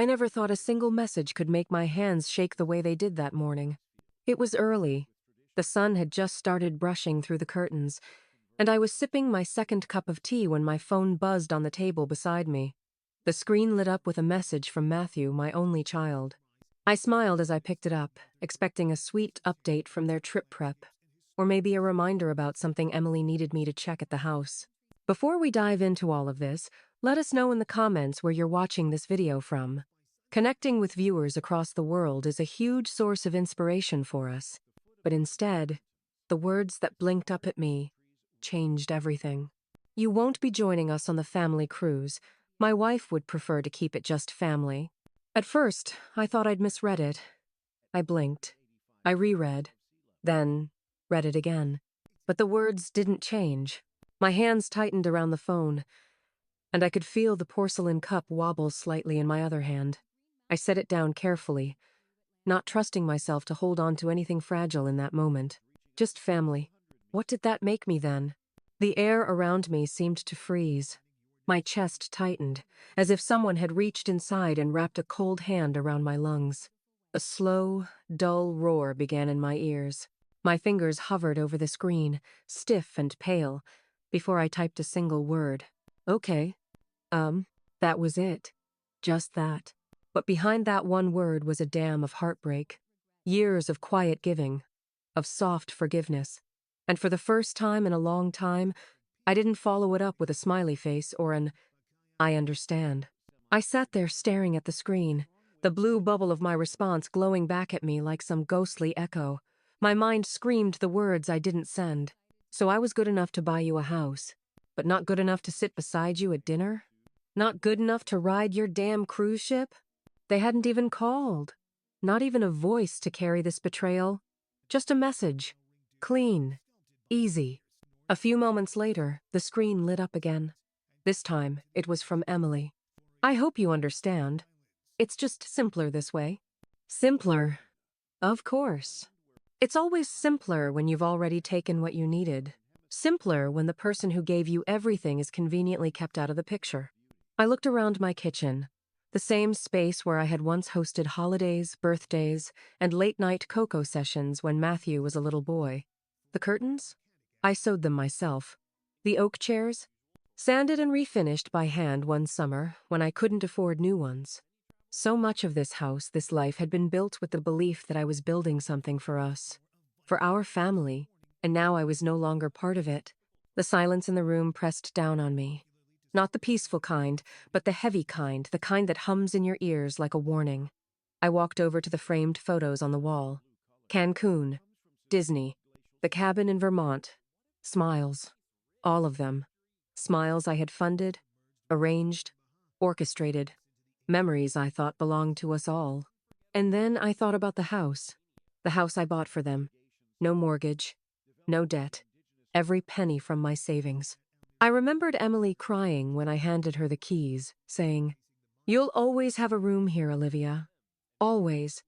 I never thought a single message could make my hands shake the way they did that morning. It was early. The sun had just started brushing through the curtains, and I was sipping my second cup of tea when my phone buzzed on the table beside me. The screen lit up with a message from Matthew, my only child. I smiled as I picked it up, expecting a sweet update from their trip prep, or maybe a reminder about something Emily needed me to check at the house. Before we dive into all of this, let us know in the comments where you're watching this video from. Connecting with viewers across the world is a huge source of inspiration for us, but instead, the words that blinked up at me changed everything. You won't be joining us on the family cruise. My wife would prefer to keep it just family. At first, I thought I'd misread it. I blinked. I reread. Then read it again. But the words didn't change. My hands tightened around the phone, and I could feel the porcelain cup wobble slightly in my other hand. I set it down carefully, not trusting myself to hold on to anything fragile in that moment. Just family. What did that make me then? The air around me seemed to freeze. My chest tightened, as if someone had reached inside and wrapped a cold hand around my lungs. A slow, dull roar began in my ears. My fingers hovered over the screen, stiff and pale, before I typed a single word. Okay. That was it. Just that. But behind that one word was a dam of heartbreak. Years of quiet giving, of soft forgiveness. And for the first time in a long time, I didn't follow it up with a smiley face or an "I understand." I sat there staring at the screen, the blue bubble of my response glowing back at me like some ghostly echo. My mind screamed the words I didn't send. So I was good enough to buy you a house, but not good enough to sit beside you at dinner? Not good enough to ride your damn cruise ship? They hadn't even called. Not even a voice to carry this betrayal. Just a message. Clean. Easy. A few moments later, the screen lit up again. This time, it was from Emily. I hope you understand. It's just simpler this way. Simpler? Of course. It's always simpler when you've already taken what you needed. Simpler when the person who gave you everything is conveniently kept out of the picture. I looked around my kitchen, the same space where I had once hosted holidays, birthdays, and late-night cocoa sessions when Matthew was a little boy. The curtains? I sewed them myself. The oak chairs? Sanded and refinished by hand one summer when I couldn't afford new ones. So much of this house, this life, had been built with the belief that I was building something for us, for our family, and now I was no longer part of it. The silence in the room pressed down on me. Not the peaceful kind, but the heavy kind, the kind that hums in your ears like a warning. I walked over to the framed photos on the wall. Cancun, Disney, the cabin in Vermont. Smiles. All of them. Smiles I had funded, arranged, orchestrated. Memories I thought belonged to us all. And then I thought about the house I bought for them. No mortgage, no debt, every penny from my savings. I remembered Emily crying when I handed her the keys, saying, "You'll always have a room here, Olivia." Always.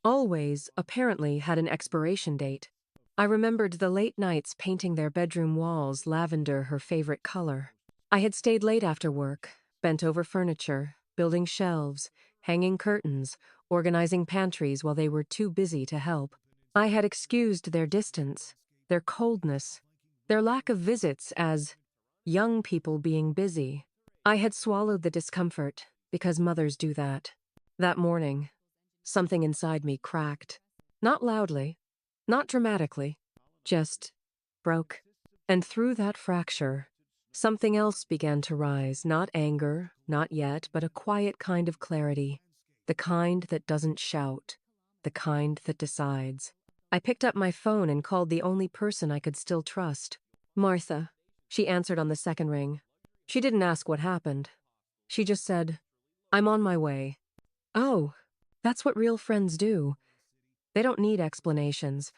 Always, apparently, had an expiration date. I remembered the late nights painting their bedroom walls lavender, her favorite color. I had stayed late after work, bent over furniture, building shelves, hanging curtains, organizing pantries while they were too busy to help. I had excused their distance, their coldness, their lack of visits as young people being busy. I had swallowed the discomfort, because mothers do that. That morning, something inside me cracked. Not loudly, not dramatically, just broke. And through that fracture, something else began to rise, not anger, not yet, but a quiet kind of clarity. The kind that doesn't shout, the kind that decides. I picked up my phone and called the only person I could still trust. Martha. She answered on the second ring. She didn't ask what happened. She just said, "I'm on my way." Oh, that's what real friends do. They don't need explanations.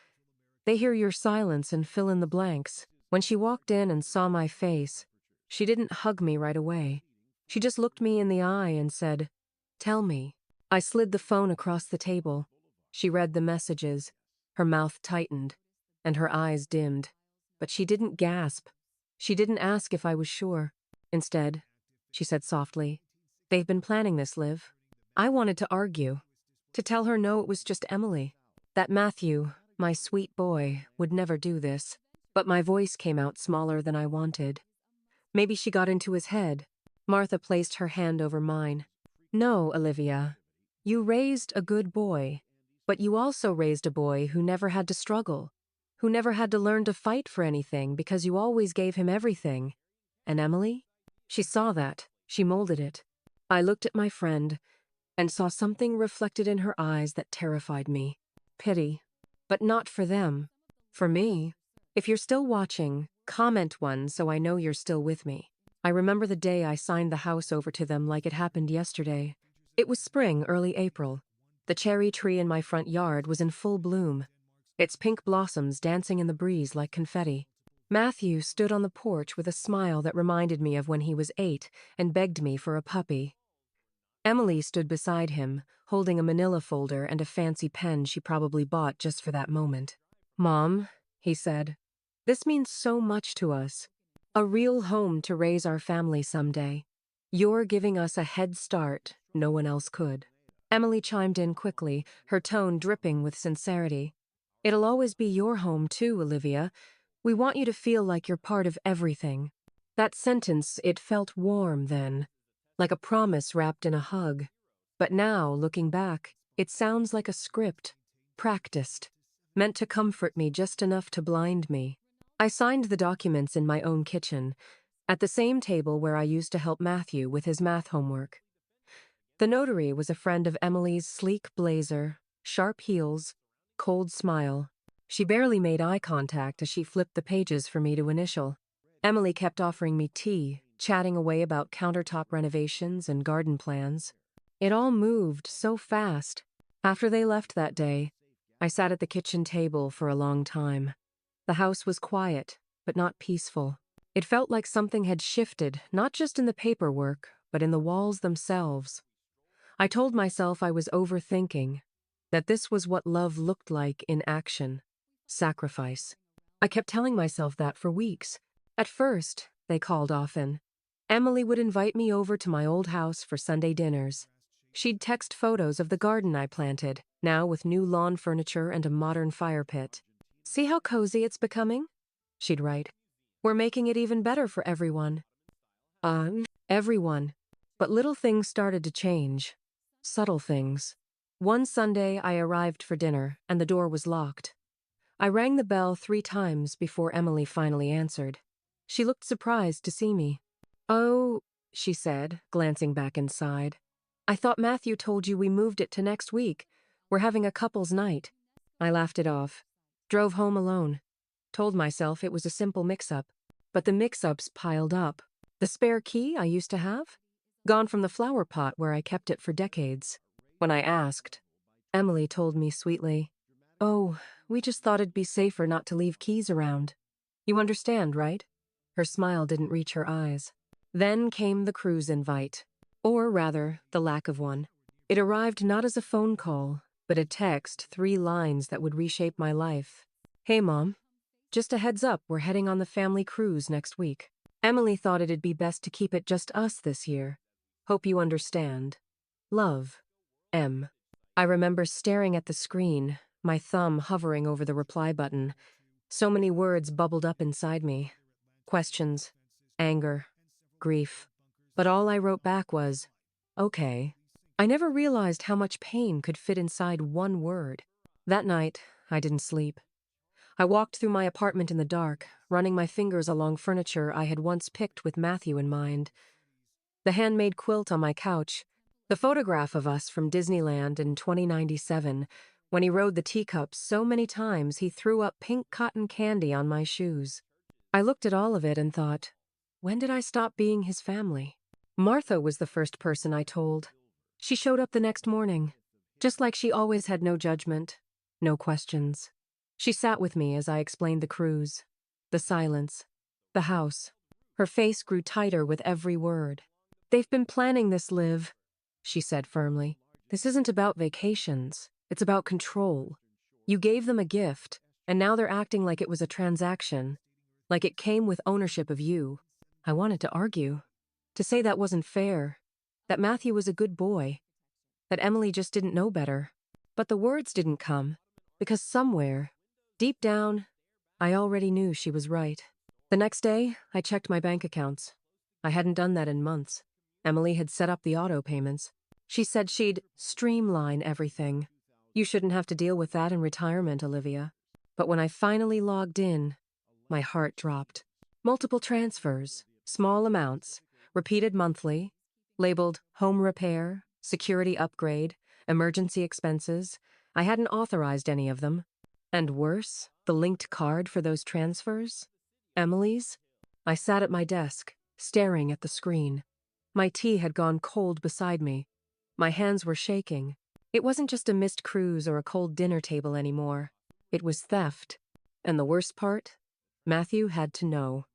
They hear your silence and fill in the blanks. When she walked in and saw my face, she didn't hug me right away. She just looked me in the eye and said, "Tell me." I slid the phone across the table. She read the messages. Her mouth tightened, and her eyes dimmed. But she didn't gasp. She didn't ask if I was sure. Instead, she said softly, "They've been planning this, Liv. I wanted to argue, to tell her no, it was just Emily. That Matthew, my sweet boy, would never do this. But my voice came out smaller than I wanted. Maybe she got into his head. Martha placed her hand over mine. No, Olivia. You raised a good boy, but you also raised a boy who never had to struggle, who never had to learn to fight for anything because you always gave him everything. And Emily? She saw that. She molded it. I looked at my friend and saw something reflected in her eyes that terrified me. Pity. But not for them. For me. If you're still watching, comment one so I know you're still with me. I remember the day I signed the house over to them like it happened yesterday. It was spring, early April. The cherry tree in my front yard was in full bloom, its pink blossoms dancing in the breeze like confetti. Matthew stood on the porch with a smile that reminded me of when he was 8 and begged me for a puppy. Emily stood beside him, holding a manila folder and a fancy pen she probably bought just for that moment. Mom, he said, this means so much to us. A real home to raise our family someday. You're giving us a head start no one else could. Emily chimed in quickly, her tone dripping with sincerity. It'll always be your home too, Olivia. We want you to feel like you're part of everything. That sentence, it felt warm then, like a promise wrapped in a hug. But now, looking back, it sounds like a script, practiced, meant to comfort me just enough to blind me. I signed the documents in my own kitchen, at the same table where I used to help Matthew with his math homework. The notary was a friend of Emily's sleek blazer, sharp heels, cold smile. She barely made eye contact as she flipped the pages for me to initial. Emily kept offering me tea, chatting away about countertop renovations and garden plans. It all moved so fast. After they left that day, I sat at the kitchen table for a long time. The house was quiet, but not peaceful. It felt like something had shifted, not just in the paperwork, but in the walls themselves. I told myself I was overthinking, that this was what love looked like in action. Sacrifice. I kept telling myself that for weeks. At first, they called often. Emily would invite me over to my old house for Sunday dinners. She'd text photos of the garden I planted, now with new lawn furniture and a modern fire pit. See how cozy it's becoming? She'd write. We're making it even better for everyone. Everyone. But little things started to change. Subtle things. One Sunday, I arrived for dinner, and the door was locked. I rang the bell 3 times before Emily finally answered. She looked surprised to see me. Oh, she said, glancing back inside. I thought Matthew told you we moved it to next week. We're having a couple's night. I laughed it off. Drove home alone. Told myself it was a simple mix-up. But the mix-ups piled up. The spare key I used to have? Gone from the flower pot where I kept it for decades. When I asked, Emily told me sweetly, "Oh, we just thought it'd be safer not to leave keys around. You understand, right?" Her smile didn't reach her eyes. Then came the cruise invite. Or rather, the lack of one. It arrived not as a phone call, but a text, 3 lines that would reshape my life. Hey, Mom. Just a heads up, we're heading on the family cruise next week. Emily thought it'd be best to keep it just us this year. Hope you understand. Love. M. I remember staring at the screen, my thumb hovering over the reply button. So many words bubbled up inside me. Questions, anger, grief. But all I wrote back was, okay. I never realized how much pain could fit inside one word. That night, I didn't sleep. I walked through my apartment in the dark, running my fingers along furniture I had once picked with Matthew in mind. The handmade quilt on my couch, the photograph of us from Disneyland in 2097, when he rode the teacups so many times he threw up pink cotton candy on my shoes. I looked at all of it and thought, when did I stop being his family? Martha was the first person I told. She showed up the next morning, just like she always had no judgment, no questions. She sat with me as I explained the cruise, the silence, the house. Her face grew tighter with every word. They've been planning this, Liv, she said firmly. This isn't about vacations. It's about control. You gave them a gift, and now they're acting like it was a transaction, like it came with ownership of you. I wanted to argue, to say that wasn't fair, that Matthew was a good boy. that Emily just didn't know better. But the words didn't come, because somewhere, deep down, I already knew she was right. The next day, I checked my bank accounts. I hadn't done that in months. Emily had set up the auto payments. She said she'd streamline everything. You shouldn't have to deal with that in retirement, Olivia. But when I finally logged in, my heart dropped. Multiple transfers, small amounts, repeated monthly, labeled home repair, security upgrade, emergency expenses. I hadn't authorized any of them. And worse, the linked card for those transfers? Emily's? I sat at my desk, staring at the screen. My tea had gone cold beside me. My hands were shaking. It wasn't just a missed cruise or a cold dinner table anymore. It was theft. And the worst part? Matthew had to know,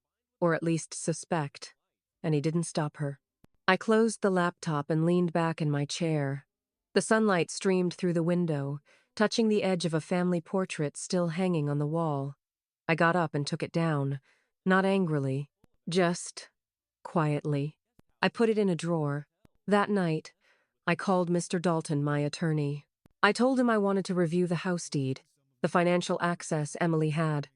or at least suspect, and he didn't stop her. I closed the laptop and leaned back in my chair. The sunlight streamed through the window, touching the edge of a family portrait still hanging on the wall. I got up and took it down, not angrily, just quietly. I put it in a drawer. That night, I called Mr. Dalton, my attorney. I told him I wanted to review the house deed, the financial access Emily had,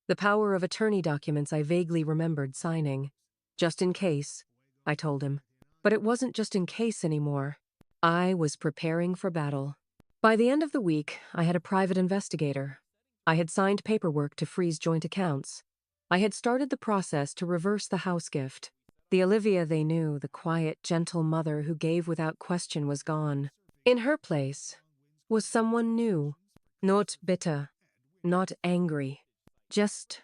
the power of attorney documents I vaguely remembered signing. Just in case, I told him. But it wasn't just in case anymore. I was preparing for battle. By the end of the week, I had a private investigator. I had signed paperwork to freeze joint accounts. I had started the process to reverse the house gift. The Olivia they knew, the quiet, gentle mother who gave without question, was gone. In her place was someone new. Not bitter, not angry, just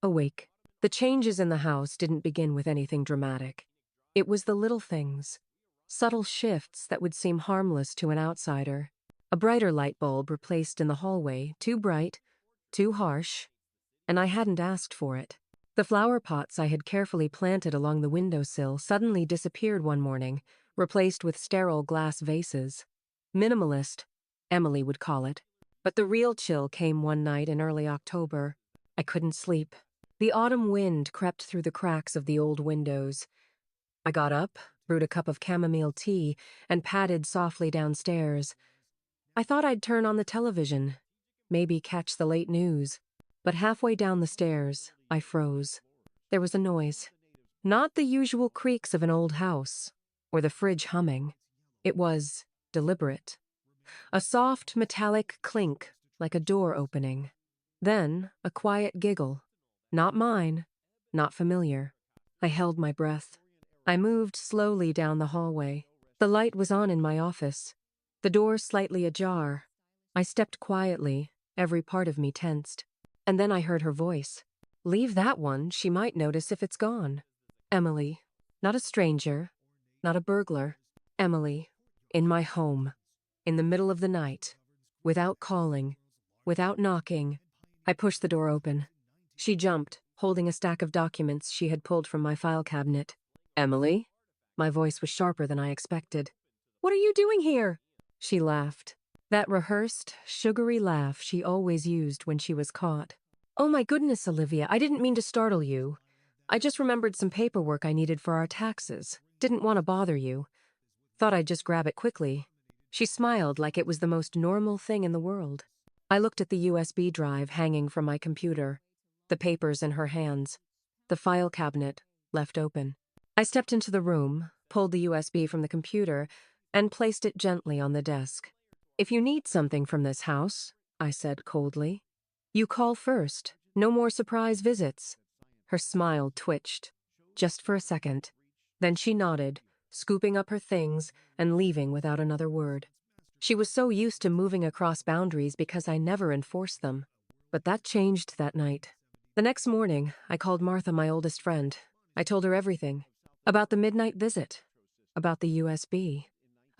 awake. The changes in the house didn't begin with anything dramatic. It was the little things, subtle shifts that would seem harmless to an outsider. A brighter light bulb replaced in the hallway, too bright, too harsh, and I hadn't asked for it. The flower pots I had carefully planted along the windowsill suddenly disappeared one morning, replaced with sterile glass vases. Minimalist, Emily would call it. But the real chill came one night in early October. I couldn't sleep. The autumn wind crept through the cracks of the old windows. I got up, brewed a cup of chamomile tea, and padded softly downstairs. I thought I'd turn on the television, maybe catch the late news. But halfway down the stairs, I froze. There was a noise. Not the usual creaks of an old house, or the fridge humming. It was deliberate. A soft, metallic clink, like a door opening. Then a quiet giggle. Not mine, not familiar. I held my breath. I moved slowly down the hallway. The light was on in my office. The door slightly ajar. I stepped quietly, every part of me tensed. And then I heard her voice. Leave that one, she might notice if it's gone. Emily. Not a stranger. Not a burglar. Emily. In my home. In the middle of the night. Without calling. Without knocking. I pushed the door open. She jumped, holding a stack of documents she had pulled from my file cabinet. Emily? My voice was sharper than I expected. What are you doing here? She laughed. That rehearsed, sugary laugh she always used when she was caught. Oh my goodness, Olivia, I didn't mean to startle you. I just remembered some paperwork I needed for our taxes. Didn't want to bother you. Thought I'd just grab it quickly. She smiled like it was the most normal thing in the world. I looked at the USB drive hanging from my computer, the papers in her hands, the file cabinet left open. I stepped into the room, pulled the USB from the computer, and placed it gently on the desk. If you need something from this house, I said coldly, you call first. No more surprise visits. Her smile twitched, just for a second. Then she nodded, scooping up her things and leaving without another word. She was so used to moving across boundaries because I never enforced them. But that changed that night. The next morning, I called Martha, my oldest friend. I told her everything. About the midnight visit. About the USB.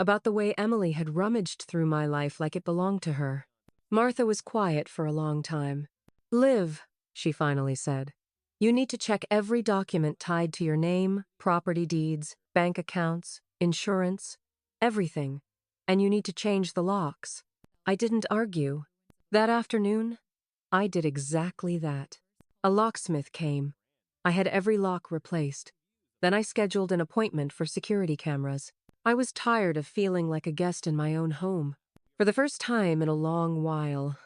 About the way Emily had rummaged through my life like it belonged to her. Martha was quiet for a long time. Liv, she finally said, you need to check every document tied to your name, property deeds, bank accounts, insurance, everything. And you need to change the locks. I didn't argue. That afternoon, I did exactly that. A locksmith came. I had every lock replaced. Then I scheduled an appointment for security cameras. I was tired of feeling like a guest in my own home. For the first time in a long while,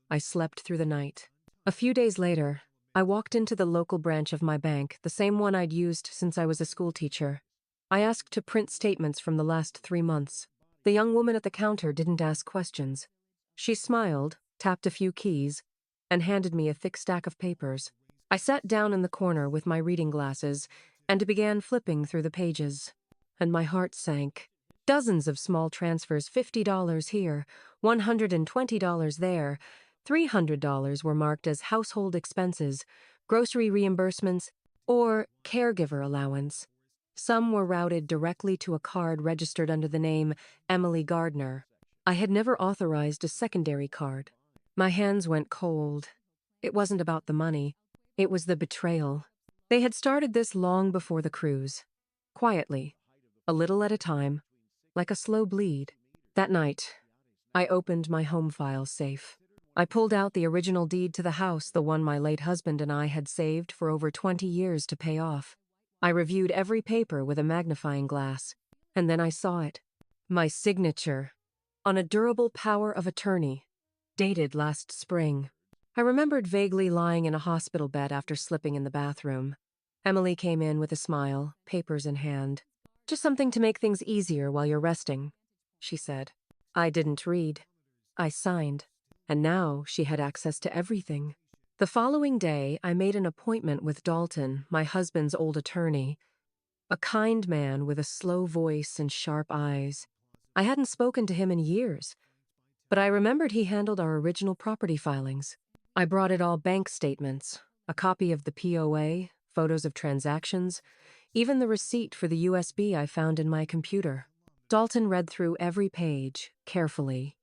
I slept through the night. A few days later, I walked into the local branch of my bank, the same one I'd used since I was a school teacher. I asked to print statements from the last 3 months. The young woman at the counter didn't ask questions. She smiled, tapped a few keys, and handed me a thick stack of papers. I sat down in the corner with my reading glasses and began flipping through the pages. And my heart sank. Dozens of small transfers, $50 here, $120 there. $300 were marked as household expenses, grocery reimbursements, or caregiver allowance. Some were routed directly to a card registered under the name Emily Gardner. I had never authorized a secondary card. My hands went cold. It wasn't about the money. It was the betrayal. They had started this long before the cruise. Quietly, a little at a time, like a slow bleed. That night, I opened my home file safe. I pulled out the original deed to the house, the one my late husband and I had saved for over 20 years to pay off. I reviewed every paper with a magnifying glass, and then I saw it. My signature, on a durable power of attorney, dated last spring. I remembered vaguely lying in a hospital bed after slipping in the bathroom. Emily came in with a smile, papers in hand. "Just something to make things easier while you're resting," she said. I didn't read. I signed. And now she had access to everything. The following day, I made an appointment with Dalton, my husband's old attorney, a kind man with a slow voice and sharp eyes. I hadn't spoken to him in years, but I remembered he handled our original property filings. I brought it all: bank statements, a copy of the POA, photos of transactions, even the receipt for the USB I found in my computer. Dalton read through every page, carefully.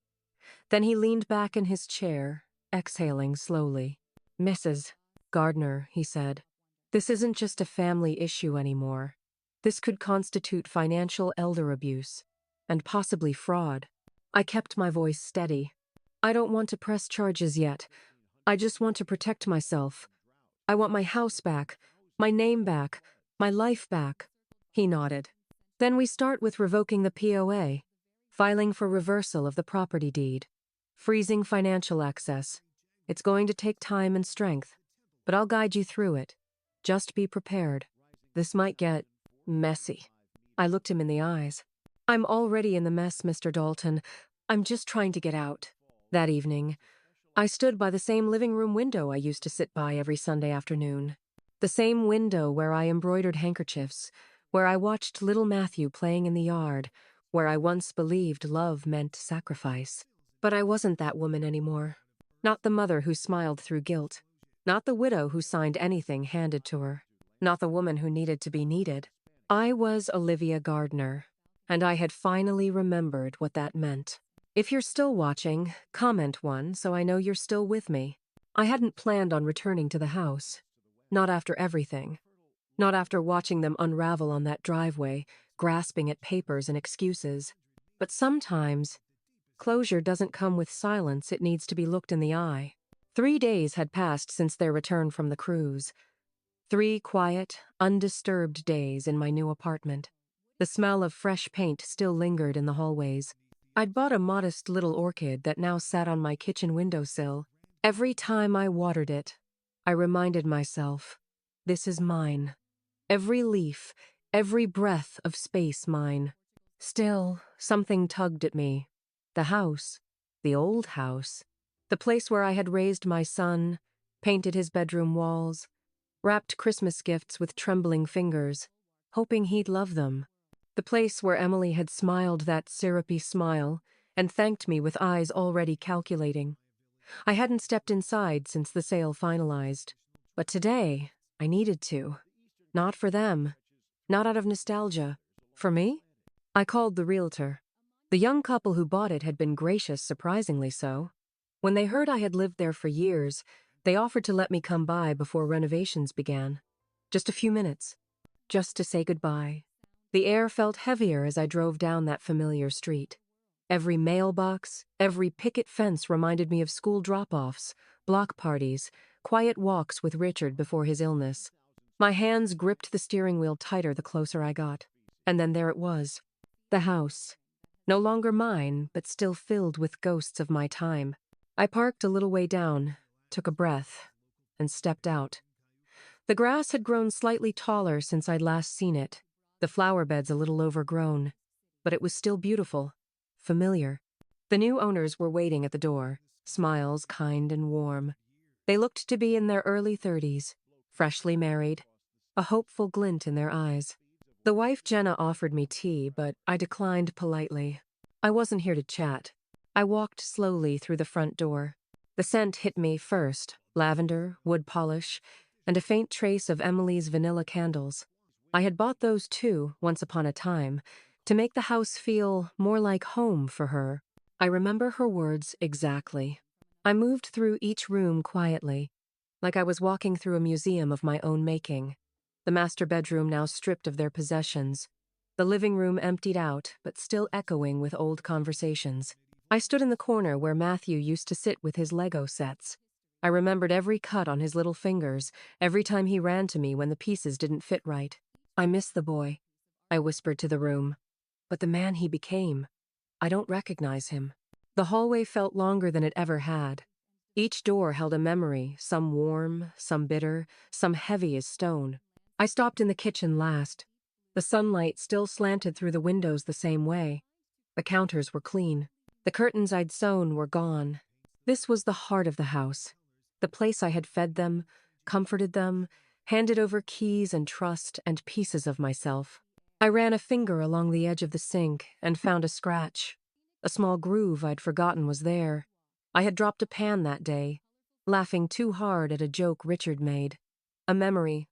Then he leaned back in his chair, exhaling slowly. "Mrs. Gardner," he said, "this isn't just a family issue anymore. This could constitute financial elder abuse, and possibly fraud." I kept my voice steady. "I don't want to press charges yet. I just want to protect myself. I want my house back, my name back, my life back." He nodded. "Then we start with revoking the POA, filing for reversal of the property deed, freezing financial access. It's going to take time and strength, but I'll guide you through it. Just be prepared. This might get messy." I looked him in the eyes. "I'm already in the mess, Mr. Dalton. I'm just trying to get out." That evening, I stood by the same living room window I used to sit by every Sunday afternoon. The same window where I embroidered handkerchiefs, where I watched little Matthew playing in the yard, where I once believed love meant sacrifice. But I wasn't that woman anymore. Not the mother who smiled through guilt. Not the widow who signed anything handed to her. Not the woman who needed to be needed. I was Olivia Gardner, and I had finally remembered what that meant. If you're still watching, comment one so I know you're still with me. I hadn't planned on returning to the house. Not after everything. Not after watching them unravel on that driveway, grasping at papers and excuses. But sometimes, closure doesn't come with silence, it needs to be looked in the eye. 3 days had passed since their return from the cruise. 3 quiet, undisturbed days in my new apartment. The smell of fresh paint still lingered in the hallways. I'd bought a modest little orchid that now sat on my kitchen windowsill. Every time I watered it, I reminded myself, this is mine. Every leaf, every breath of space mine. Still, something tugged at me. The house, the old house, the place where I had raised my son, painted his bedroom walls, wrapped Christmas gifts with trembling fingers, hoping he'd love them. The place where Emily had smiled that syrupy smile and thanked me with eyes already calculating. I hadn't stepped inside since the sale finalized, but today I needed to. Not for them. Not out of nostalgia. For me? I called the realtor. The young couple who bought it had been gracious, surprisingly so. When they heard I had lived there for years, they offered to let me come by before renovations began. Just a few minutes. Just to say goodbye. The air felt heavier as I drove down that familiar street. Every mailbox, every picket fence reminded me of school drop-offs, block parties, quiet walks with Richard before his illness. My hands gripped the steering wheel tighter the closer I got. And then there it was. The house. No longer mine, but still filled with ghosts of my time. I parked a little way down, took a breath, and stepped out. The grass had grown slightly taller since I'd last seen it, the flower beds a little overgrown, but it was still beautiful, familiar. The new owners were waiting at the door, smiles kind and warm. They looked to be in their early 30s, freshly married, a hopeful glint in their eyes. The wife Jenna offered me tea, but I declined politely. I wasn't here to chat. I walked slowly through the front door. The scent hit me first, lavender, wood polish, and a faint trace of Emily's vanilla candles. I had bought those too, once upon a time, to make the house feel more like home for her. I remember her words exactly. I moved through each room quietly, like I was walking through a museum of my own making. The master bedroom now stripped of their possessions. The living room emptied out, but still echoing with old conversations. I stood in the corner where Matthew used to sit with his Lego sets. I remembered every cut on his little fingers, every time he ran to me when the pieces didn't fit right. I miss the boy, I whispered to the room. But the man he became, I don't recognize him. The hallway felt longer than it ever had. Each door held a memory, some warm, some bitter, some heavy as stone. I stopped in the kitchen last. The sunlight still slanted through the windows the same way. The counters were clean. The curtains I'd sewn were gone. This was the heart of the house. The place I had fed them, comforted them, handed over keys and trust and pieces of myself. I ran a finger along the edge of the sink and found a scratch. A small groove I'd forgotten was there. I had dropped a pan that day, laughing too hard at a joke Richard made. A memory,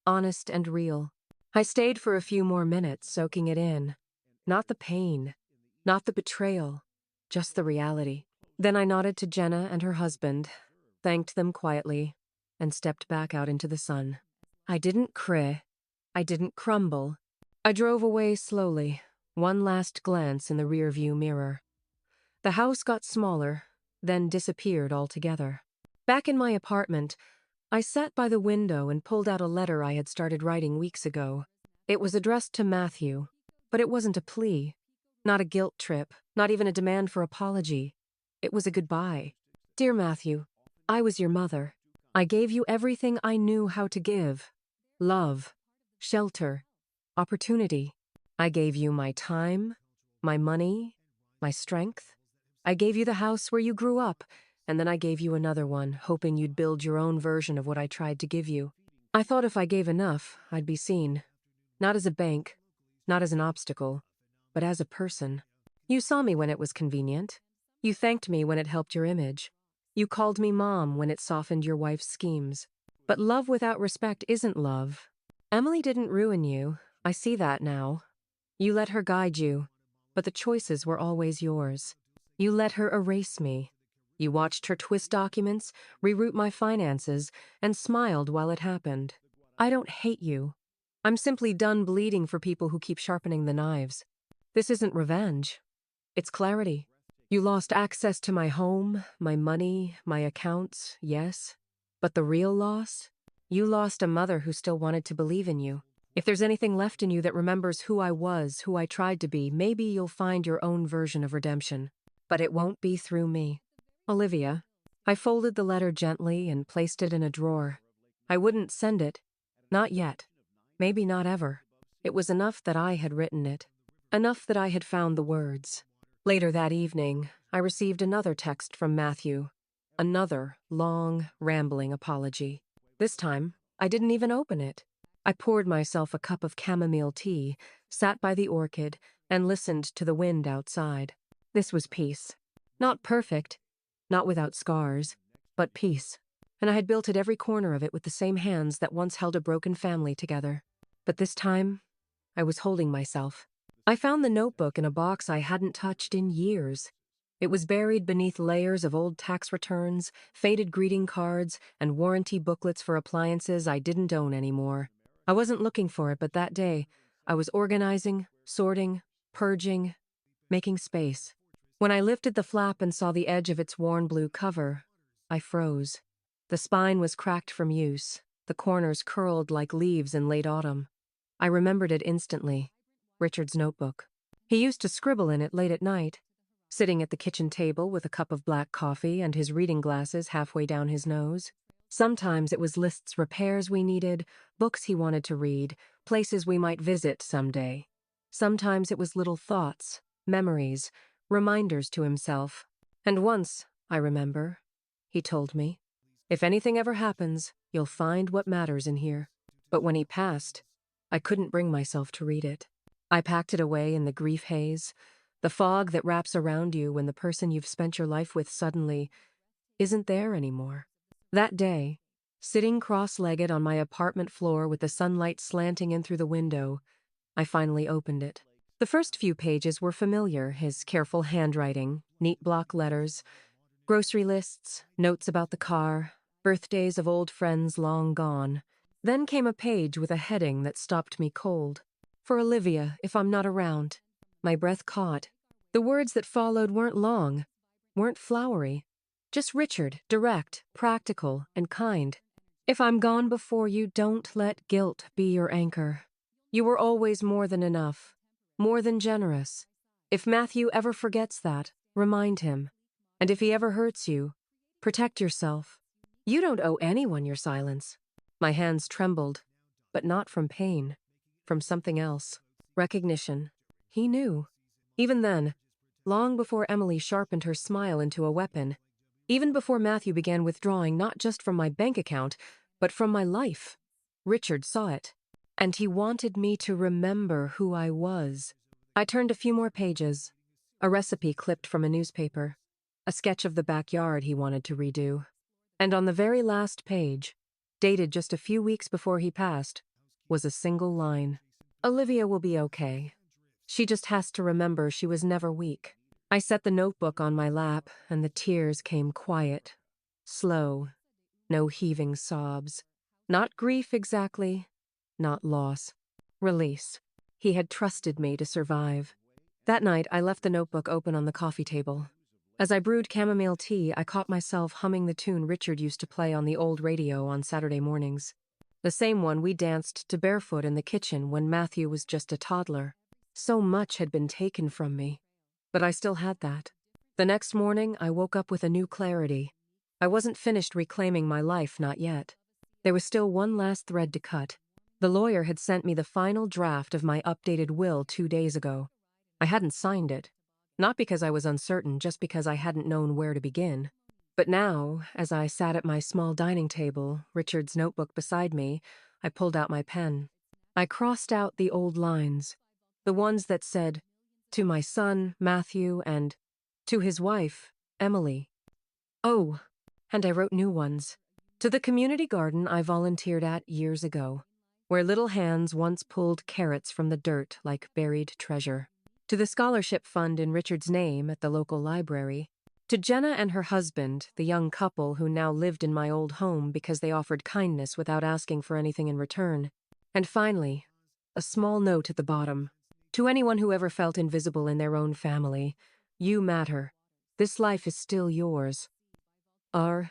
honest and real. I stayed for a few more minutes, soaking it in. Not the pain, not the betrayal, just the reality. Then I nodded to Jenna and her husband, thanked them quietly, and stepped back out into the sun. I didn't cry. I didn't crumble. I drove away slowly, one last glance in the rearview mirror. The house got smaller, then disappeared altogether. Back in my apartment, I sat by the window and pulled out a letter I had started writing weeks ago. It was addressed to Matthew, but it wasn't a plea, not a guilt trip, not even a demand for apology. It was a goodbye. Dear Matthew, I was your mother. I gave you everything I knew how to give. Love, shelter, opportunity. I gave you my time, my money, my strength. I gave you the house where you grew up, and then I gave you another one, hoping you'd build your own version of what I tried to give you. I thought if I gave enough, I'd be seen. Not as a bank, not as an obstacle, but as a person. You saw me when it was convenient. You thanked me when it helped your image. You called me mom when it softened your wife's schemes. But love without respect isn't love. Emily didn't ruin you. I see that now. You let her guide you, but the choices were always yours. You let her erase me. You watched her twist documents, reroute my finances, and smiled while it happened. I don't hate you. I'm simply done bleeding for people who keep sharpening the knives. This isn't revenge. It's clarity. You lost access to my home, my money, my accounts, yes. But the real loss? You lost a mother who still wanted to believe in you. If there's anything left in you that remembers who I was, who I tried to be, maybe you'll find your own version of redemption. But it won't be through me. Olivia. I folded the letter gently and placed it in a drawer. I wouldn't send it. Not yet. Maybe not ever. It was enough that I had written it. Enough that I had found the words. Later that evening, I received another text from Matthew. Another long, rambling apology. This time, I didn't even open it. I poured myself a cup of chamomile tea, sat by the orchid, and listened to the wind outside. This was peace. Not perfect, not without scars, but peace. And I had built at every corner of it with the same hands that once held a broken family together. But this time, I was holding myself. I found the notebook in a box I hadn't touched in years. It was buried beneath layers of old tax returns, faded greeting cards, and warranty booklets for appliances I didn't own anymore. I wasn't looking for it, but that day, I was organizing, sorting, purging, making space. When I lifted the flap and saw the edge of its worn blue cover, I froze. The spine was cracked from use, the corners curled like leaves in late autumn. I remembered it instantly. Richard's notebook. He used to scribble in it late at night, sitting at the kitchen table with a cup of black coffee and his reading glasses halfway down his nose. Sometimes it was lists repairs we needed, books he wanted to read, places we might visit someday. Sometimes it was little thoughts, memories, reminders to himself. And once, I remember, he told me, "If anything ever happens, you'll find what matters in here." But when he passed, I couldn't bring myself to read it. I packed it away in the grief haze, the fog that wraps around you when the person you've spent your life with suddenly isn't there anymore. That day, sitting cross-legged on my apartment floor with the sunlight slanting in through the window, I finally opened it. The first few pages were familiar, his careful handwriting, neat block letters, grocery lists, notes about the car, birthdays of old friends long gone. Then came a page with a heading that stopped me cold. "For Olivia, if I'm not around." My breath caught. The words that followed weren't long, weren't flowery. Just Richard, direct, practical, and kind. "If I'm gone before you, don't let guilt be your anchor. You were always more than enough, more than generous. If Matthew ever forgets that, remind him. And if he ever hurts you, protect yourself. You don't owe anyone your silence." My hands trembled, but not from pain, from something else. Recognition. He knew. Even then, long before Emily sharpened her smile into a weapon, even before Matthew began withdrawing not just from my bank account, but from my life, Richard saw it. And he wanted me to remember who I was. I turned a few more pages. A recipe clipped from a newspaper. A sketch of the backyard he wanted to redo. And on the very last page, dated just a few weeks before he passed, was a single line. "Olivia will be okay. She just has to remember she was never weak." I set the notebook on my lap, and the tears came quiet, slow, no heaving sobs. Not grief exactly, not loss. Release. He had trusted me to survive. That night, I left the notebook open on the coffee table. As I brewed chamomile tea, I caught myself humming the tune Richard used to play on the old radio on Saturday mornings. The same one we danced to barefoot in the kitchen when Matthew was just a toddler. So much had been taken from me, but I still had that. The next morning, I woke up with a new clarity. I wasn't finished reclaiming my life, not yet. There was still one last thread to cut. The lawyer had sent me the final draft of my updated will 2 days ago. I hadn't signed it. Not because I was uncertain, just because I hadn't known where to begin. But now, as I sat at my small dining table, Richard's notebook beside me, I pulled out my pen. I crossed out the old lines, the ones that said, "To my son, Matthew," and "To his wife, Emily." Oh, and I wrote new ones. "To the community garden I volunteered at years ago, where little hands once pulled carrots from the dirt like buried treasure. To the scholarship fund in Richard's name at the local library. To Jenna and her husband, the young couple who now lived in my old home because they offered kindness without asking for anything in return. And finally, a small note at the bottom. To anyone who ever felt invisible in their own family, you matter. This life is still yours. I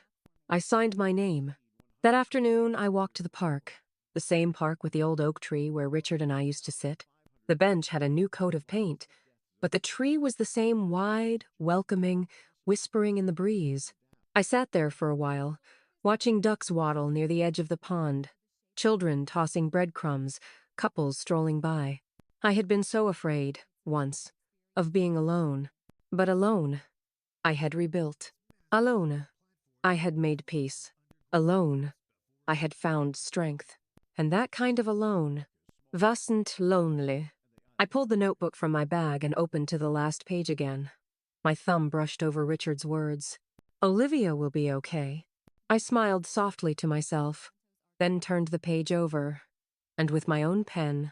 signed my name. That afternoon, I walked to the park. The same park with the old oak tree where Richard and I used to sit. The bench had a new coat of paint, but the tree was the same wide, welcoming, whispering in the breeze. I sat there for a while, watching ducks waddle near the edge of the pond, children tossing breadcrumbs, couples strolling by. I had been so afraid, once, of being alone. But alone, I had rebuilt. Alone, I had made peace. Alone, I had found strength. And that kind of alone wasn't lonely. I pulled the notebook from my bag and opened to the last page again. My thumb brushed over Richard's words. "Olivia will be okay." I smiled softly to myself, then turned the page over, and with my own pen,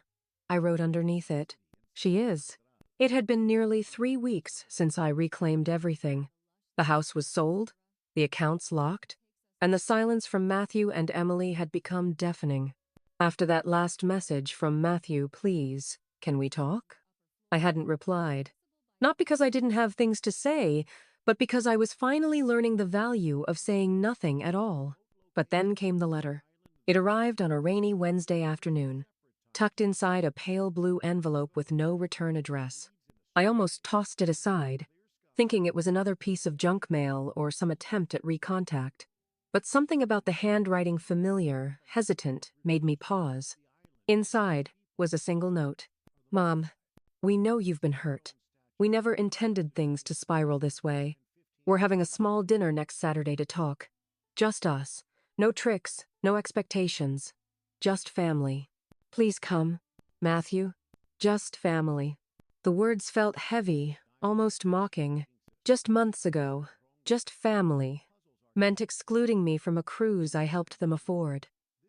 I wrote underneath it, "She is." It had been nearly 3 weeks since I reclaimed everything. The house was sold, the accounts locked, and the silence from Matthew and Emily had become deafening. After that last message from "Matthew, please, can we talk?" I hadn't replied. Not because I didn't have things to say, but because I was finally learning the value of saying nothing at all. But then came the letter. It arrived on a rainy Wednesday afternoon, tucked inside a pale blue envelope with no return address. I almost tossed it aside, thinking it was another piece of junk mail or some attempt at recontact. But something about the handwriting familiar, hesitant, made me pause. Inside was a single note. Mom, we know you've been hurt. We never intended things to spiral this way. We're having a small dinner next Saturday to talk. Just us. No tricks, no expectations. Just family. Please come, Matthew. Just family. The words felt heavy, almost mocking. Just months ago, just family, meant excluding me from a cruise I helped them afford.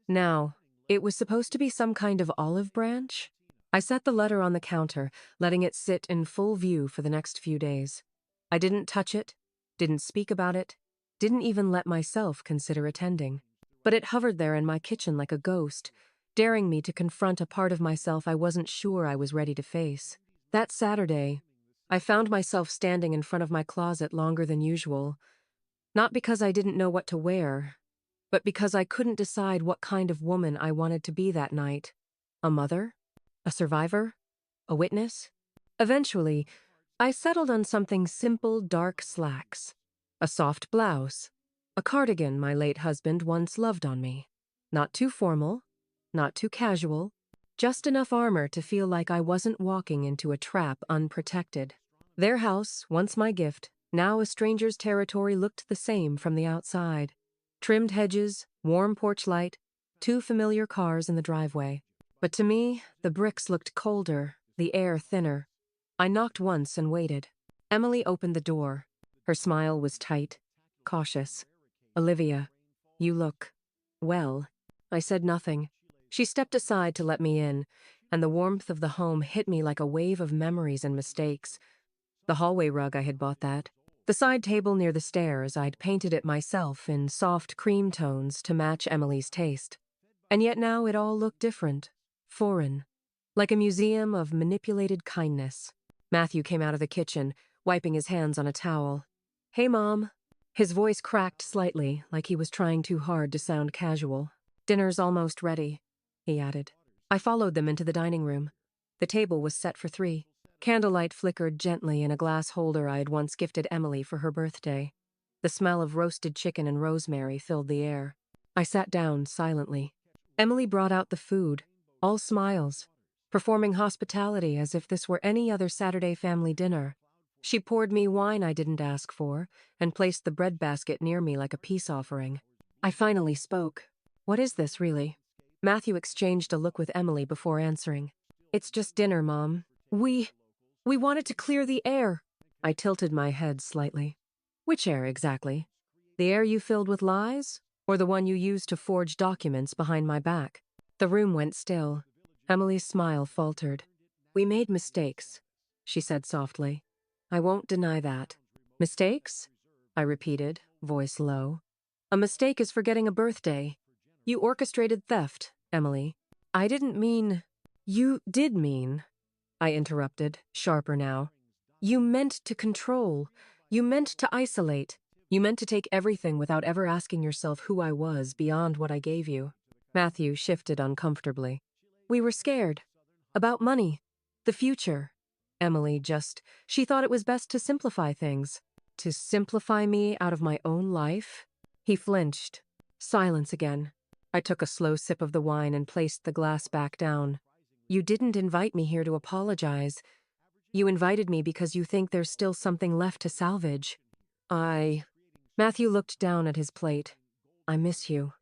Now, it was supposed to be some kind of olive branch? I set the letter on the counter, letting it sit in full view for the next few days. I didn't touch it, didn't speak about it, didn't even let myself consider attending. But it hovered there in my kitchen like a ghost, daring me to confront a part of myself I wasn't sure I was ready to face. That Saturday, I found myself standing in front of my closet longer than usual, not because I didn't know what to wear, but because I couldn't decide what kind of woman I wanted to be that night. A mother? A survivor? A witness? Eventually, I settled on something simple, dark slacks. A soft blouse. A cardigan my late husband once loved on me. Not too formal, not too casual, just enough armor to feel like I wasn't walking into a trap unprotected. Their house, once my gift, now a stranger's territory, looked the same from the outside. Trimmed hedges, warm porch light, two familiar cars in the driveway. But to me, the bricks looked colder, the air thinner. I knocked once and waited. Emily opened the door. Her smile was tight, cautious. Olivia, you look well. I said nothing. She stepped aside to let me in, and the warmth of the home hit me like a wave of memories and mistakes. The hallway rug, I had bought that. The side table near the stairs, I'd painted it myself in soft cream tones to match Emily's taste. And yet now it all looked different, foreign, like a museum of manipulated kindness. Matthew came out of the kitchen, wiping his hands on a towel. Hey, Mom. His voice cracked slightly, like he was trying too hard to sound casual. Dinner's almost ready, he added. I followed them into the dining room. The table was set for 3. Candlelight flickered gently in a glass holder I had once gifted Emily for her birthday. The smell of roasted chicken and rosemary filled the air. I sat down silently. Emily brought out the food, all smiles, performing hospitality as if this were any other Saturday family dinner. She poured me wine I didn't ask for and placed the bread basket near me like a peace offering. I finally spoke. What is this, really? Matthew exchanged a look with Emily before answering. It's just dinner, Mom. We wanted to clear the air. I tilted my head slightly. Which air exactly? The air you filled with lies? Or the one you used to forge documents behind my back? The room went still. Emily's smile faltered. We made mistakes, she said softly. I won't deny that. Mistakes? I repeated, voice low. A mistake is forgetting a birthday. You orchestrated theft, Emily. I didn't mean... You did mean... I interrupted, sharper now. You meant to control. You meant to isolate. You meant to take everything without ever asking yourself who I was beyond what I gave you. Matthew shifted uncomfortably. We were scared. About money. The future. Emily she thought it was best to simplify things. To simplify me out of my own life? He flinched. Silence again. I took a slow sip of the wine and placed the glass back down. You didn't invite me here to apologize. You invited me because you think there's still something left to salvage. Matthew looked down at his plate. I miss you,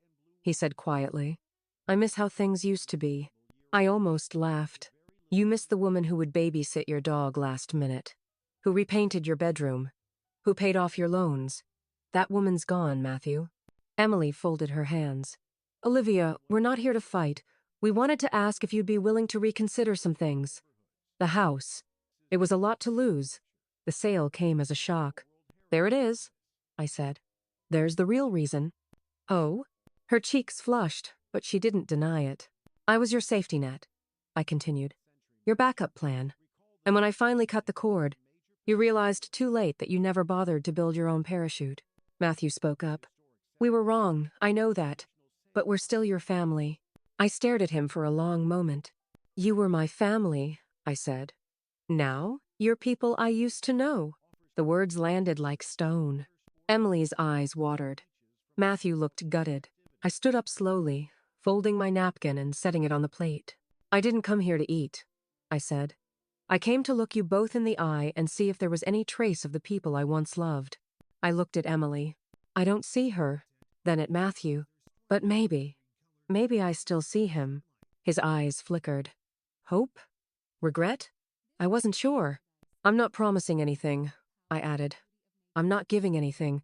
he said quietly. I miss how things used to be. I almost laughed. You miss the woman who would babysit your dog last minute, who repainted your bedroom, who paid off your loans. That woman's gone, Matthew. Emily folded her hands. Olivia, we're not here to fight. We wanted to ask if you'd be willing to reconsider some things. The house. It was a lot to lose. The sale came as a shock. There it is, I said. There's the real reason. Oh? Her cheeks flushed, but she didn't deny it. I was your safety net, I continued. Your backup plan. And when I finally cut the cord, you realized too late that you never bothered to build your own parachute. Matthew spoke up. We were wrong, I know that. But we're still your family. I stared at him for a long moment. You were my family, I said. Now? You're people I used to know. The words landed like stone. Emily's eyes watered. Matthew looked gutted. I stood up slowly, folding my napkin and setting it on the plate. I didn't come here to eat, I said. I came to look you both in the eye and see if there was any trace of the people I once loved. I looked at Emily. I don't see her. Then at Matthew. But maybe I still see him. His eyes flickered. Hope? Regret? I wasn't sure. I'm not promising anything, I added. I'm not giving anything.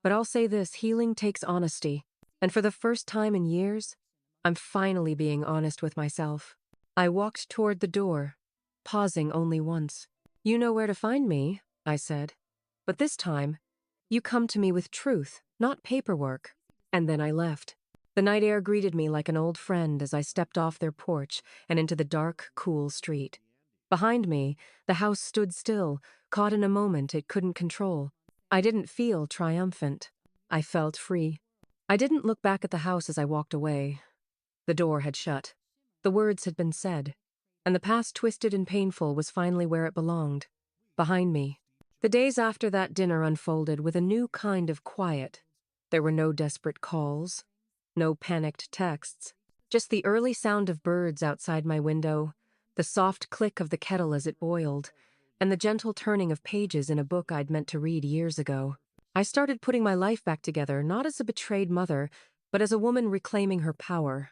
But I'll say this, healing takes honesty. And for the first time in years, I'm finally being honest with myself. I walked toward the door, pausing only once. You know where to find me, I said. But this time, you come to me with truth, not paperwork. And then I left. The night air greeted me like an old friend as I stepped off their porch and into the dark, cool street. Behind me, the house stood still, caught in a moment it couldn't control. I didn't feel triumphant. I felt free. I didn't look back at the house as I walked away. The door had shut. The words had been said. And the past twisted and painful was finally where it belonged. Behind me. The days after that dinner unfolded with a new kind of quiet. There were no desperate calls. No panicked texts. Just the early sound of birds outside my window, the soft click of the kettle as it boiled, and the gentle turning of pages in a book I'd meant to read years ago. I started putting my life back together, not as a betrayed mother, but as a woman reclaiming her power.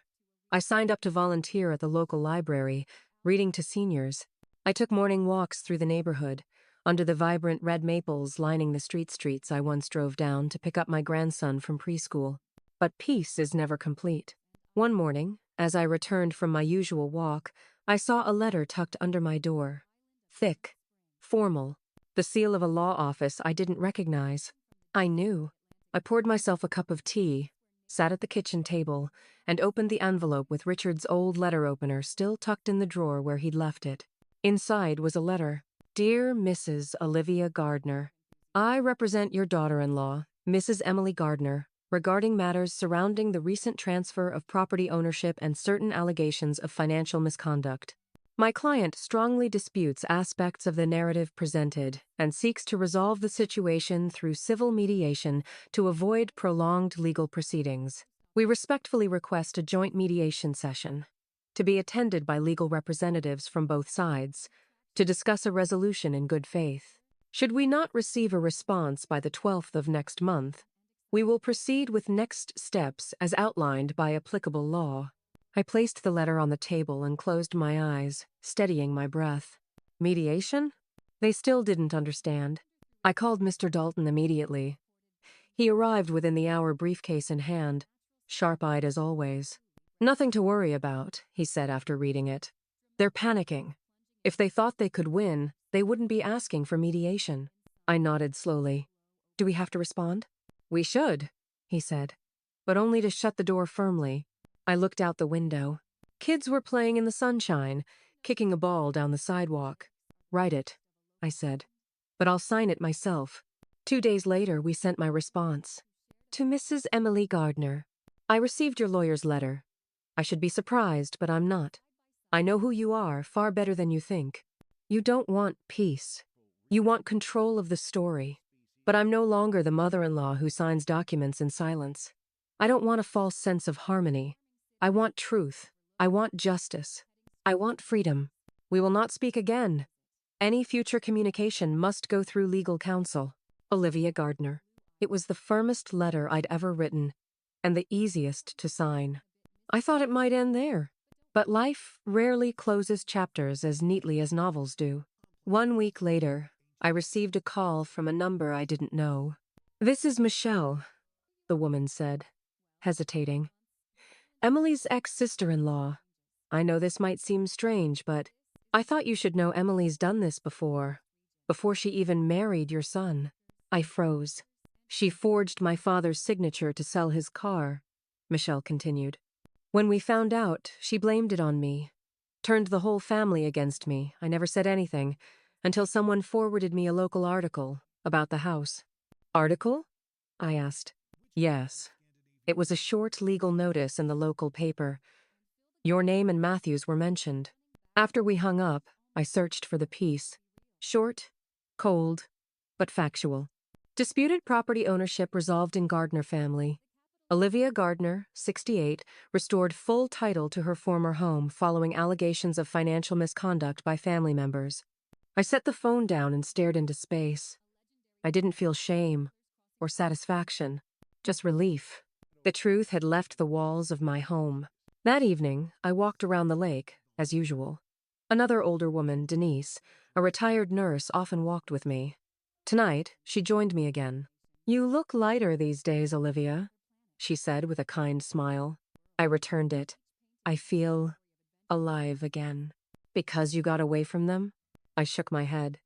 I signed up to volunteer at the local library, reading to seniors. I took morning walks through the neighborhood, under the vibrant red maples lining the streets I once drove down to pick up my grandson from preschool. But peace is never complete. One morning, as I returned from my usual walk, I saw a letter tucked under my door. Thick, formal, the seal of a law office I didn't recognize. I knew. I poured myself a cup of tea, sat at the kitchen table, and opened the envelope with Richard's old letter opener still tucked in the drawer where he'd left it. Inside was a letter. Dear Mrs. Olivia Gardner, I represent your daughter-in-law, Mrs. Emily Gardner, regarding matters surrounding the recent transfer of property ownership and certain allegations of financial misconduct. My client strongly disputes aspects of the narrative presented and seeks to resolve the situation through civil mediation to avoid prolonged legal proceedings. We respectfully request a joint mediation session to be attended by legal representatives from both sides to discuss a resolution in good faith. Should we not receive a response by the 12th of next month, we will proceed with next steps as outlined by applicable law. I placed the letter on the table and closed my eyes, steadying my breath. Mediation? They still didn't understand. I called Mr. Dalton immediately. He arrived within the hour, briefcase in hand, sharp-eyed as always. Nothing to worry about, he said after reading it. They're panicking. If they thought they could win, they wouldn't be asking for mediation. I nodded slowly. Do we have to respond? We should, he said, but only to shut the door firmly. I looked out the window. Kids were playing in the sunshine, kicking a ball down the sidewalk. Write it, I said, but I'll sign it myself. 2 days later, we sent my response. To Mrs. Emily Gardner, I received your lawyer's letter. I should be surprised, but I'm not. I know who you are far better than you think. You don't want peace. You want control of the story. But I'm no longer the mother-in-law who signs documents in silence. I don't want a false sense of harmony. I want truth. I want justice. I want freedom. We will not speak again. Any future communication must go through legal counsel. Olivia Gardner. It was the firmest letter I'd ever written, and the easiest to sign. I thought it might end there. But life rarely closes chapters as neatly as novels do. 1 week later, I received a call from a number I didn't know. This is Michelle, the woman said, hesitating. Emily's ex-sister-in-law. I know this might seem strange, but I thought you should know Emily's done this before she even married your son. I froze. She forged my father's signature to sell his car, Michelle continued. When we found out, she blamed it on me. Turned the whole family against me. I never said anything, until someone forwarded me a local article about the house. Article? I asked. Yes. It was a short legal notice in the local paper. Your name and Matthew's were mentioned. After we hung up, I searched for the piece. Short, cold, but factual. Disputed property ownership resolved in Gardner family. Olivia Gardner, 68, restored full title to her former home following allegations of financial misconduct by family members. I set the phone down and stared into space. I didn't feel shame or satisfaction, just relief. The truth had left the walls of my home. That evening, I walked around the lake, as usual. Another older woman, Denise, a retired nurse, often walked with me. Tonight, she joined me again. "You look lighter these days, Olivia," she said with a kind smile. I returned it. "I feel alive again." "Because you got away from them?" I shook my head.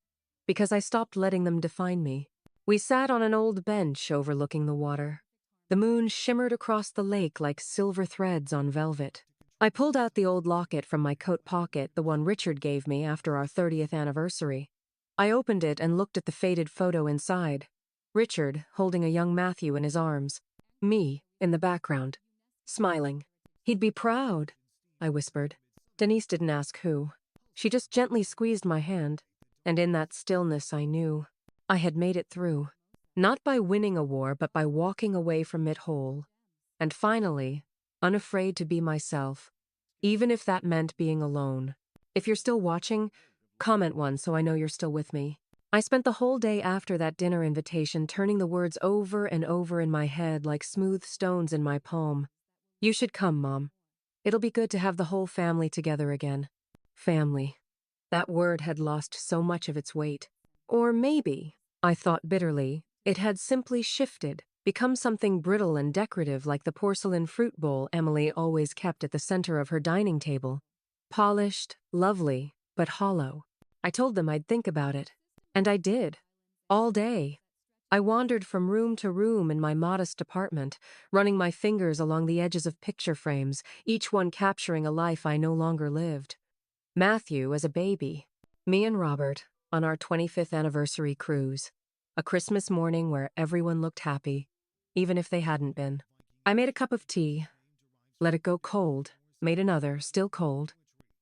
"Because I stopped letting them define me." We sat on an old bench overlooking the water. The moon shimmered across the lake like silver threads on velvet. I pulled out the old locket from my coat pocket, the one Richard gave me after our 30th anniversary. I opened it and looked at the faded photo inside. Richard holding a young Matthew in his arms. Me in the background, smiling. "He'd be proud," I whispered. Denise didn't ask who. She just gently squeezed my hand, and in that stillness I knew I had made it through. Not by winning a war, but by walking away from it whole. And finally, unafraid to be myself, even if that meant being alone. If you're still watching, comment one so I know you're still with me. I spent the whole day after that dinner invitation turning the words over and over in my head like smooth stones in my palm. "You should come, Mom. It'll be good to have the whole family together again." Family. That word had lost so much of its weight. Or maybe, I thought bitterly, it had simply shifted, become something brittle and decorative like the porcelain fruit bowl Emily always kept at the center of her dining table. Polished, lovely, but hollow. I told them I'd think about it. And I did. All day. I wandered from room to room in my modest apartment, running my fingers along the edges of picture frames, each one capturing a life I no longer lived. Matthew as a baby. Me and Robert on our 25th anniversary cruise. A Christmas morning where everyone looked happy, even if they hadn't been. I made a cup of tea, let it go cold, made another, still cold.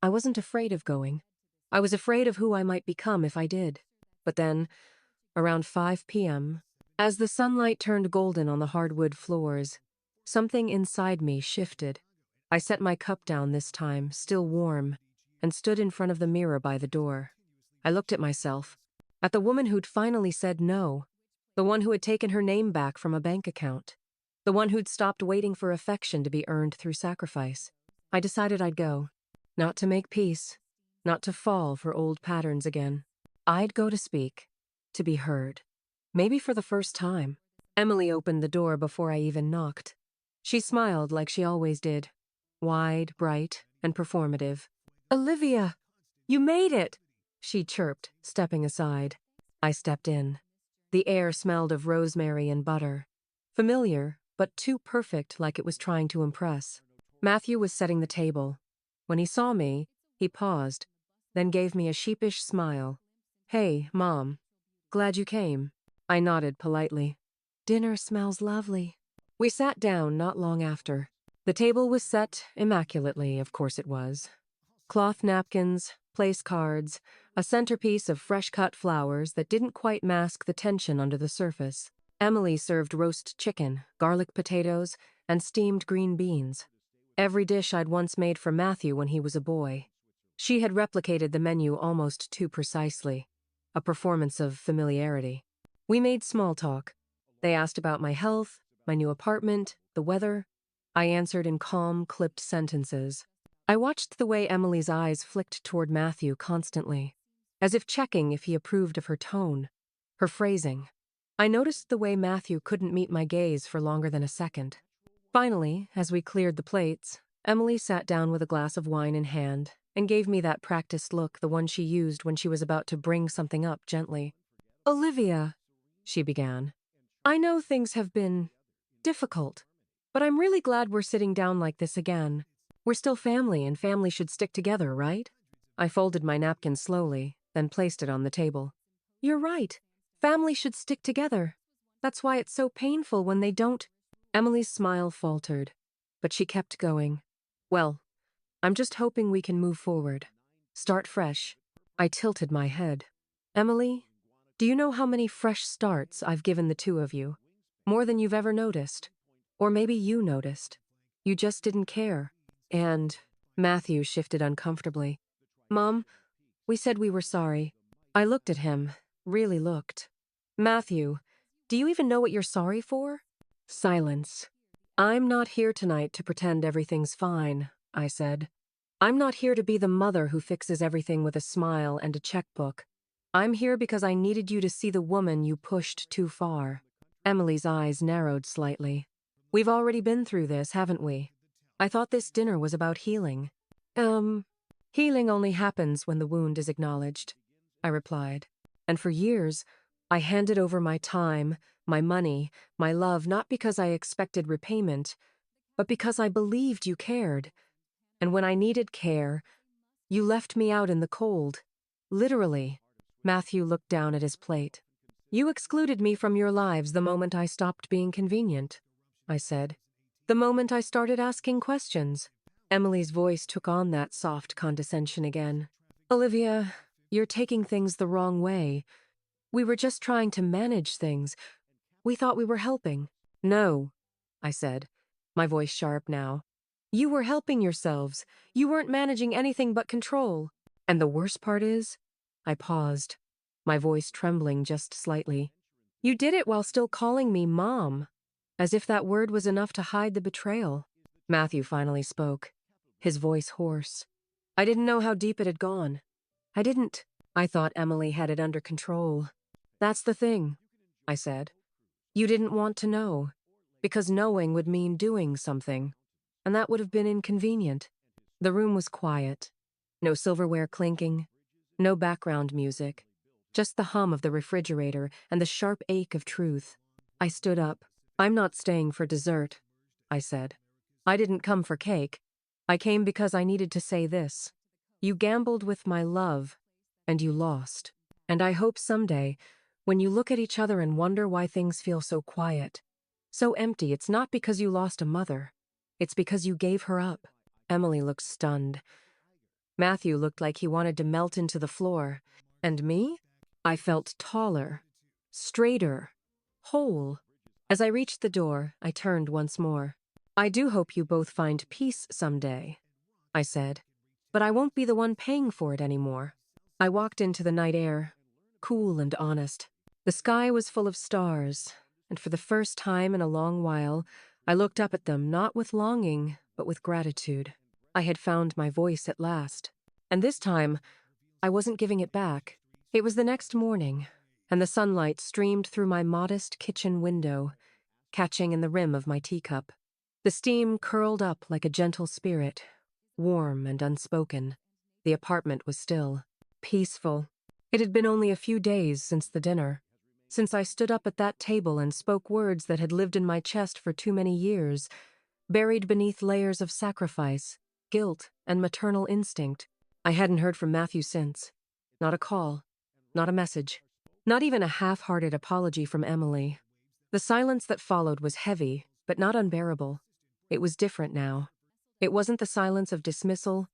I wasn't afraid of going. I was afraid of who I might become if I did. But then, around 5 p.m., as the sunlight turned golden on the hardwood floors, something inside me shifted. I set my cup down this time, still warm, and stood in front of the mirror by the door. I looked at myself, at the woman who'd finally said no, the one who had taken her name back from a bank account, the one who'd stopped waiting for affection to be earned through sacrifice. I decided I'd go, not to make peace, not to fall for old patterns again. I'd go to speak, to be heard. Maybe for the first time. Emily opened the door before I even knocked. She smiled like she always did, wide, bright, and performative. "Olivia, you made it!" she chirped, stepping aside. I stepped in. The air smelled of rosemary and butter. Familiar, but too perfect, like it was trying to impress. Matthew was setting the table. When he saw me, he paused, then gave me a sheepish smile. "Hey, Mom. Glad you came." I nodded politely. "Dinner smells lovely." We sat down not long after. The table was set immaculately, of course it was. Cloth napkins, place cards, a centerpiece of fresh-cut flowers that didn't quite mask the tension under the surface. Emily served roast chicken, garlic potatoes, and steamed green beans. Every dish I'd once made for Matthew when he was a boy. She had replicated the menu almost too precisely, a performance of familiarity. We made small talk. They asked about my health, my new apartment, the weather. I answered in calm, clipped sentences. I watched the way Emily's eyes flicked toward Matthew constantly, as if checking if he approved of her tone, her phrasing. I noticed the way Matthew couldn't meet my gaze for longer than a second. Finally, as we cleared the plates, Emily sat down with a glass of wine in hand and gave me that practiced look, the one she used when she was about to bring something up gently. "Olivia," she began, "I know things have been difficult, but I'm really glad we're sitting down like this again. We're still family, and family should stick together, right?" I folded my napkin slowly, then placed it on the table. "You're right. Family should stick together. That's why it's so painful when they don't." Emily's smile faltered, but she kept going. "Well, I'm just hoping we can move forward. Start fresh." I tilted my head. Emily, do you know how many fresh starts I've given the two of you? More than you've ever noticed. Or maybe you noticed. You just didn't care. And Matthew shifted uncomfortably. Mom, we said we were sorry. I looked at him, really looked. Matthew, do you even know what you're sorry for? Silence. I'm not here tonight to pretend everything's fine, I said. I'm not here to be the mother who fixes everything with a smile and a checkbook. I'm here because I needed you to see the woman you pushed too far. Emily's eyes narrowed slightly. We've already been through this, haven't we? I thought this dinner was about healing. Healing only happens when the wound is acknowledged, I replied. And for years, I handed over my time, my money, my love, not because I expected repayment, but because I believed you cared. And when I needed care, you left me out in the cold. Literally. Matthew looked down at his plate. You excluded me from your lives the moment I stopped being convenient, I said. The moment I started asking questions. Emily's voice took on that soft condescension again. Olivia, you're taking things the wrong way. We were just trying to manage things. We thought we were helping. No, I said, my voice sharp now. You were helping yourselves. You weren't managing anything but control. And the worst part is, I paused, my voice trembling just slightly. You did it while still calling me Mom, as if that word was enough to hide the betrayal. Matthew finally spoke, his voice hoarse. I didn't know how deep it had gone. I thought Emily had it under control. That's the thing, I said. You didn't want to know, because knowing would mean doing something, and that would have been inconvenient. The room was quiet. No silverware clinking, no background music, just the hum of the refrigerator and the sharp ache of truth. I stood up. I'm not staying for dessert, I said. I didn't come for cake. I came because I needed to say this. You gambled with my love, and you lost. And I hope someday, when you look at each other and wonder why things feel so quiet, so empty, it's not because you lost a mother. It's because you gave her up. Emily looked stunned. Matthew looked like he wanted to melt into the floor. And me? I felt taller, straighter, whole. As I reached the door, I turned once more. I do hope you both find peace someday, I said. But I won't be the one paying for it anymore. I walked into the night air, cool and honest. The sky was full of stars, and for the first time in a long while, I looked up at them not with longing, but with gratitude. I had found my voice at last. And this time, I wasn't giving it back. It was the next morning, and the sunlight streamed through my modest kitchen window, catching in the rim of my teacup. The steam curled up like a gentle spirit, warm and unspoken. The apartment was still, peaceful. It had been only a few days since the dinner, since I stood up at that table and spoke words that had lived in my chest for too many years, buried beneath layers of sacrifice, guilt, and maternal instinct. I hadn't heard from Matthew since. Not a call, not a message, not even a half-hearted apology from Emily. The silence that followed was heavy, but not unbearable. It was different now. It wasn't the silence of dismissal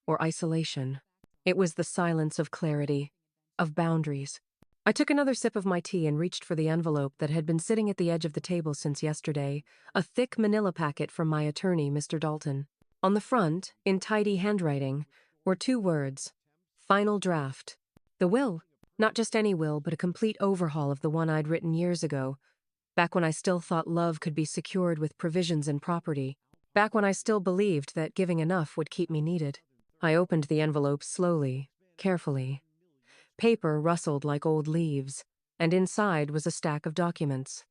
or isolation. It was the silence of clarity, of boundaries. I took another sip of my tea and reached for the envelope that had been sitting at the edge of the table since yesterday, a thick manila packet from my attorney, Mr. Dalton. On the front, in tidy handwriting, were 2 words: Final draft. The will. Not just any will, but a complete overhaul of the one I'd written years ago, back when I still thought love could be secured with provisions and property, back when I still believed that giving enough would keep me needed. I opened the envelope slowly, carefully. Paper rustled like old leaves, and inside was a stack of documents.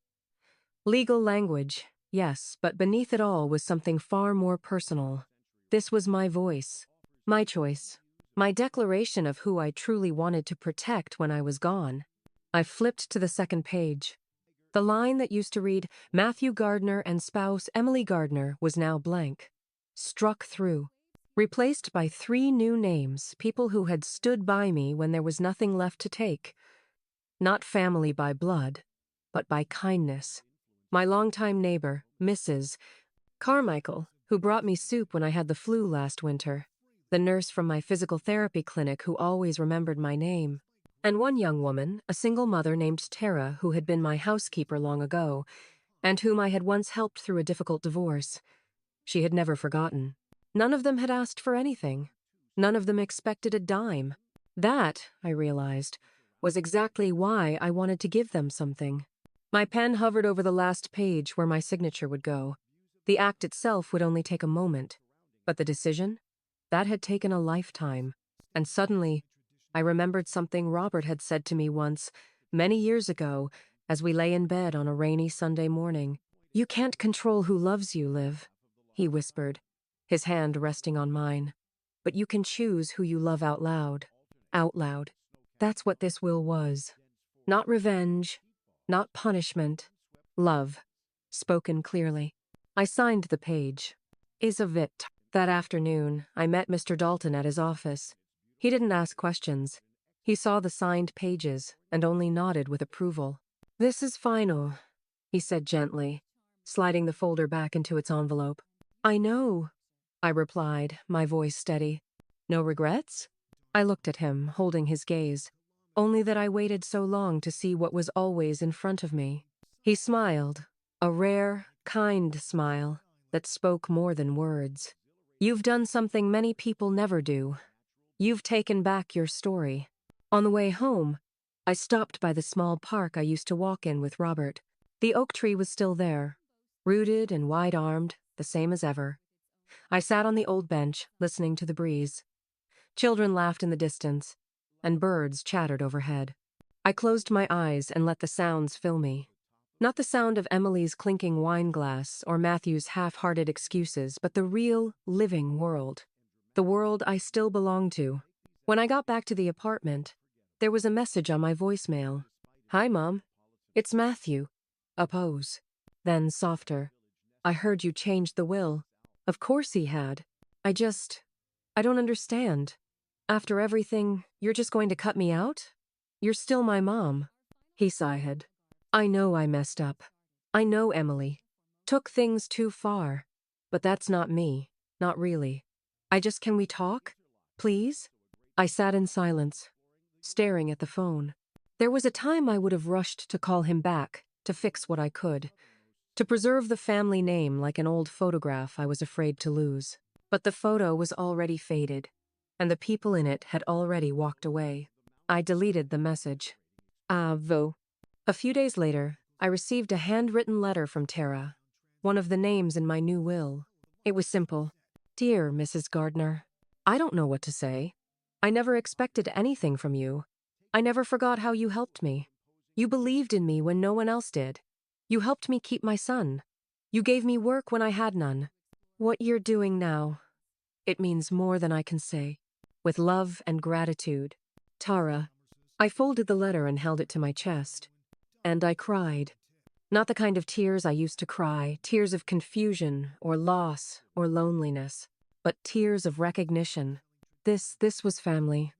Legal language, yes, but beneath it all was something far more personal. This was my voice, my choice, my declaration of who I truly wanted to protect when I was gone. I flipped to the second page. The line that used to read, Matthew Gardner and spouse Emily Gardner, was now blank. Struck through. Replaced by 3 new names, people who had stood by me when there was nothing left to take. Not family by blood, but by kindness. My longtime neighbor, Mrs. Carmichael, who brought me soup when I had the flu last winter. The nurse from my physical therapy clinic who always remembered my name. And one young woman, a single mother named Tara, who had been my housekeeper long ago, and whom I had once helped through a difficult divorce. She had never forgotten. None of them had asked for anything. None of them expected a dime. That, I realized, was exactly why I wanted to give them something. My pen hovered over the last page where my signature would go. The act itself would only take a moment. But the decision? That had taken a lifetime. And suddenly, I remembered something Robert had said to me once, many years ago, as we lay in bed on a rainy Sunday morning. "You can't control who loves you, Liv," he whispered, his hand resting on mine. "But you can choose who you love out loud." Out loud. That's what this will was. Not revenge, not punishment. Love. Spoken clearly. I signed the page. Isavit. That afternoon, I met Mr. Dalton at his office. He didn't ask questions. He saw the signed pages and only nodded with approval. "This is final," he said gently, sliding the folder back into its envelope. "I know," I replied, my voice steady. "No regrets?" I looked at him, holding his gaze. Only that I waited so long to see what was always in front of me. He smiled, a rare, kind smile that spoke more than words. "You've done something many people never do. You've taken back your story." On the way home, I stopped by the small park I used to walk in with Robert. The oak tree was still there, rooted and wide-armed, the same as ever. I sat on the old bench, listening to the breeze. Children laughed in the distance, and birds chattered overhead. I closed my eyes and let the sounds fill me. Not the sound of Emily's clinking wine glass or Matthew's half-hearted excuses, but the real, living world. The world I still belong to. When I got back to the apartment, there was a message on my voicemail. "Hi, Mom. It's Matthew." A pause. Then softer. "I heard you changed the will." Of course he had. I don't understand. After everything, you're just going to cut me out? You're still my mom." He sighed. "I know I messed up. I know, Emily. Took things too far. But that's not me. Not really. Can we talk? Please?" I sat in silence, staring at the phone. There was a time I would have rushed to call him back, to fix what I could, to preserve the family name like an old photograph I was afraid to lose. But the photo was already faded, and the people in it had already walked away. I deleted the message. Vo. A few days later, I received a handwritten letter from Tara, one of the names in my new will. It was simple. "Dear Mrs. Gardner, I don't know what to say. I never expected anything from you. I never forgot how you helped me. You believed in me when no one else did. You helped me keep my son. You gave me work when I had none. What you're doing now, it means more than I can say. With love and gratitude, Tara." I folded the letter and held it to my chest. And I cried. Not the kind of tears I used to cry, tears of confusion or loss or loneliness, but tears of recognition. This was family.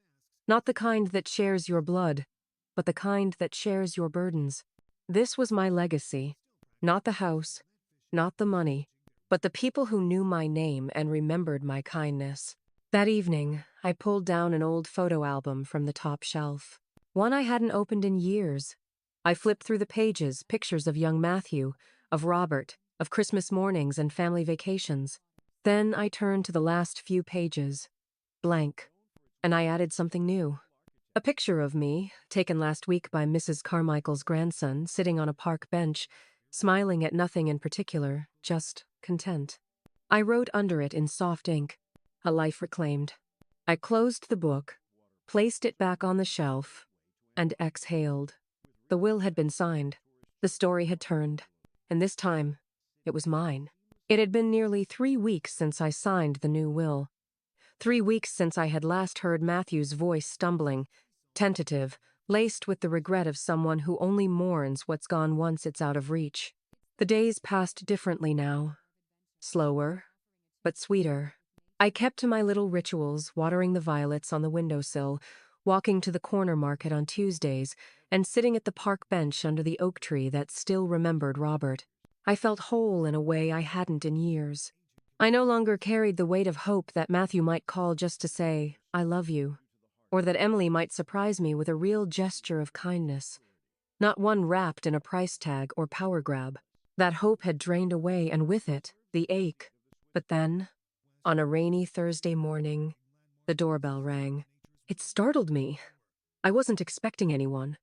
Not the kind that shares your blood, but the kind that shares your burdens. This was my legacy. Not the house, not the money, but the people who knew my name and remembered my kindness. That evening, I pulled down an old photo album from the top shelf. One I hadn't opened in years. I flipped through the pages, pictures of young Matthew, of Robert, of Christmas mornings and family vacations. Then I turned to the last few pages. Blank. And I added something new. A picture of me, taken last week by Mrs. Carmichael's grandson, sitting on a park bench, smiling at nothing in particular, just content. I wrote under it in soft ink, "A life reclaimed." I closed the book, placed it back on the shelf, and exhaled. The will had been signed. The story had turned. And this time, it was mine. It had been nearly 3 weeks since I signed the new will. 3 weeks since I had last heard Matthew's voice stumbling, tentative, laced with the regret of someone who only mourns what's gone once it's out of reach. The days passed differently now. Slower, but sweeter. I kept to my little rituals, watering the violets on the windowsill, walking to the corner market on Tuesdays, and sitting at the park bench under the oak tree that still remembered Robert. I felt whole in a way I hadn't in years. I no longer carried the weight of hope that Matthew might call just to say, "I love you." or that Emily might surprise me with a real gesture of kindness, not one wrapped in a price tag or power grab. That hope had drained away, and with it, the ache. But then, on a rainy Thursday morning, the doorbell rang. It startled me. I wasn't expecting anyone.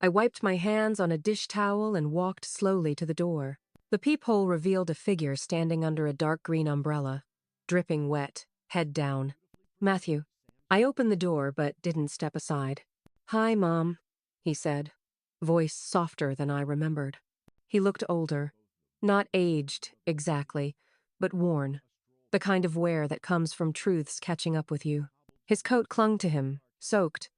I wiped my hands on a dish towel and walked slowly to the door. The peephole revealed a figure standing under a dark green umbrella, dripping wet, head down. Matthew. I opened the door but didn't step aside. "Hi, Mom," he said, voice softer than I remembered. He looked older. Not aged, exactly, but worn. The kind of wear that comes from truths catching up with you. His coat clung to him, soaked.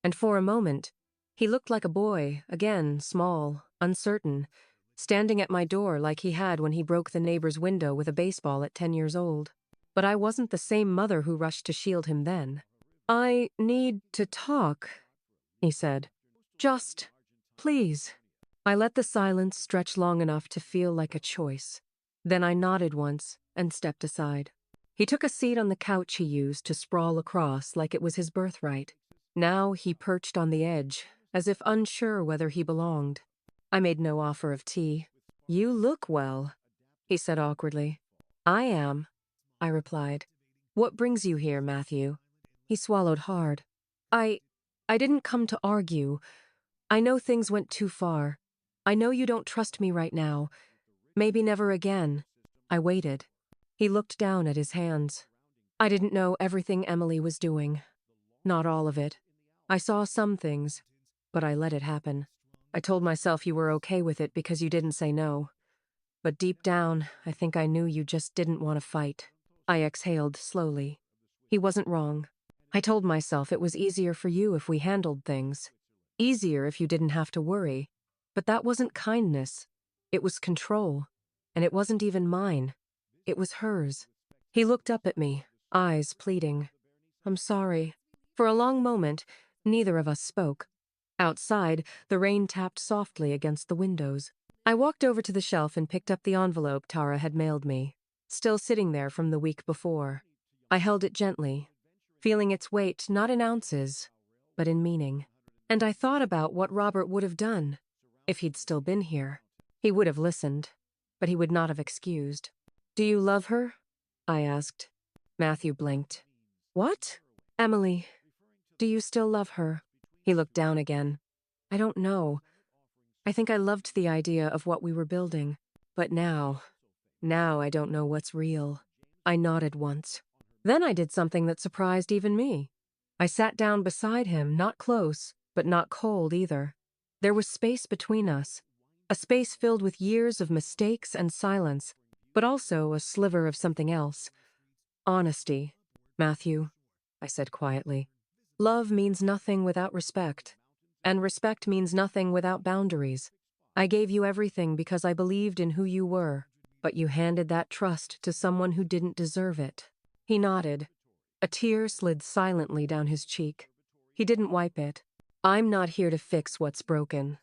And for a moment, he looked like a boy, again, small, uncertain, standing at my door like he had when he broke the neighbor's window with a baseball at 10 years old. But I wasn't the same mother who rushed to shield him then. "I need to talk," he said. "Just, please." I let the silence stretch long enough to feel like a choice. Then I nodded once and stepped aside. He took a seat on the couch he used to sprawl across like it was his birthright. Now he perched on the edge, as if unsure whether he belonged. I made no offer of tea. "You look well," he said awkwardly. "I am," I replied. "What brings you here, Matthew?" He swallowed hard. I didn't come to argue. I know things went too far. I know you don't trust me right now. Maybe never again." I waited. He looked down at his hands. I didn't know everything Emily was doing. Not all of it. I saw some things, but I let it happen. I told myself you were okay with it because you didn't say no. But deep down, I think I knew you just didn't want to fight. I exhaled slowly. He wasn't wrong. I told myself it was easier for you if we handled things. Easier if you didn't have to worry. But that wasn't kindness. It was control. And it wasn't even mine. It was hers. He looked up at me, eyes pleading. "I'm sorry." For a long moment, neither of us spoke. Outside, the rain tapped softly against the windows. I walked over to the shelf and picked up the envelope Tara had mailed me, still sitting there from the week before. I held it gently, feeling its weight not in ounces, but in meaning. And I thought about what Robert would have done if he'd still been here. He would have listened, but he would not have excused. "Do you love her?" I asked. Matthew blinked. "What?" "Emily. Do you still love her?" He looked down again. "I don't know. I think I loved the idea of what we were building. But now I don't know what's real." I nodded once. Then I did something that surprised even me. I sat down beside him, not close, but not cold either. There was space between us, a space filled with years of mistakes and silence, but also a sliver of something else. "Honesty, Matthew," I said quietly. "Love means nothing without respect, and respect means nothing without boundaries. I gave you everything because I believed in who you were, but you handed that trust to someone who didn't deserve it." He nodded. A tear slid silently down his cheek. He didn't wipe it. "I'm not here to fix what's broken,"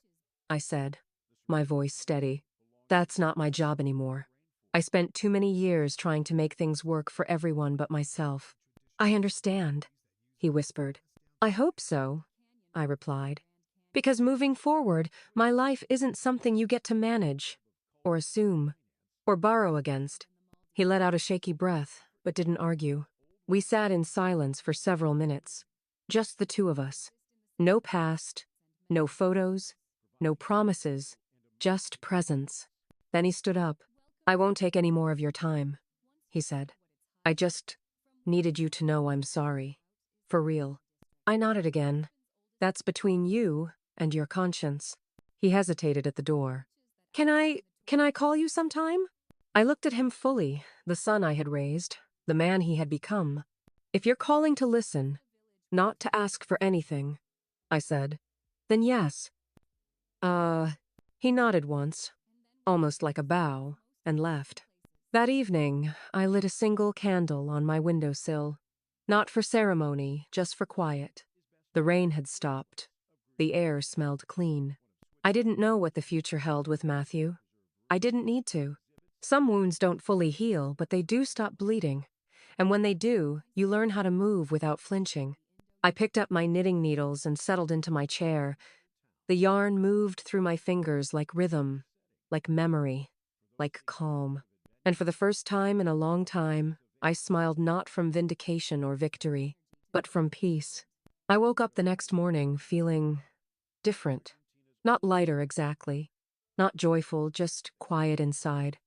I said, my voice steady. "That's not my job anymore. I spent too many years trying to make things work for everyone but myself." "I understand," he whispered. "I hope so," I replied. "Because moving forward, my life isn't something you get to manage, or assume, or borrow against." He let out a shaky breath, but didn't argue. We sat in silence for several minutes, just the two of us. No past, no photos, no promises, just presence. Then he stood up. "I won't take any more of your time," he said. "I just needed you to know I'm sorry. For real." I nodded again. "That's between you and your conscience." He hesitated at the door. Can I call you sometime?" I looked at him fully, the son I had raised, the man he had become. "If you're calling to listen, not to ask for anything," I said, "then yes." He nodded once, almost like a bow, and left. That evening, I lit a single candle on my windowsill. Not for ceremony, just for quiet. The rain had stopped. The air smelled clean. I didn't know what the future held with Matthew. I didn't need to. Some wounds don't fully heal, but they do stop bleeding. And when they do, you learn how to move without flinching. I picked up my knitting needles and settled into my chair. The yarn moved through my fingers like rhythm, like memory, like calm. And for the first time in a long time, I smiled not from vindication or victory, but from peace. I woke up the next morning feeling different. Not lighter exactly, not joyful, just quiet inside.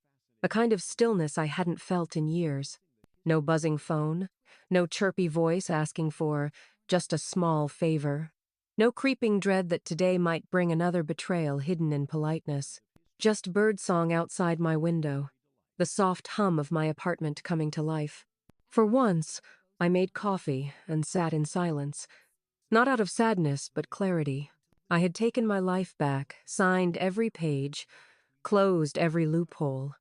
A kind of stillness I hadn't felt in years. No buzzing phone, no chirpy voice asking for just a small favor. No creeping dread that today might bring another betrayal hidden in politeness. Just birdsong outside my window, the soft hum of my apartment coming to life. For once, I made coffee and sat in silence. Not out of sadness, but clarity. I had taken my life back, signed every page, closed every loophole.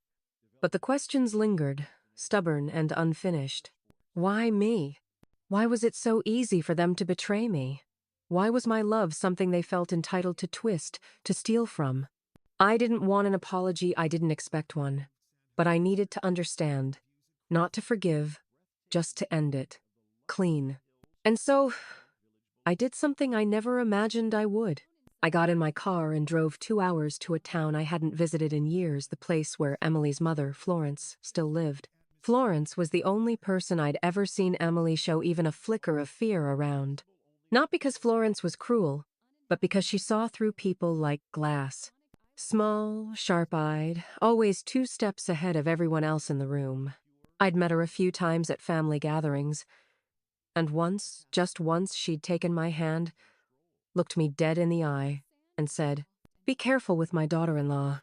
But the questions lingered, stubborn and unfinished. Why me? Why was it so easy for them to betray me? Why was my love something they felt entitled to twist, to steal from? I didn't want an apology, I didn't expect one. But I needed to understand. Not to forgive, just to end it. Clean. And so, I did something I never imagined I would. I got in my car and drove 2 hours to a town I hadn't visited in years, the place where Emily's mother, Florence, still lived. Florence was the only person I'd ever seen Emily show even a flicker of fear around. Not because Florence was cruel, but because she saw through people like glass. Small, sharp-eyed, always 2 steps ahead of everyone else in the room. I'd met her a few times at family gatherings, and once, just once, she'd taken my hand, looked me dead in the eye, and said, "Be careful with my daughter-in-law.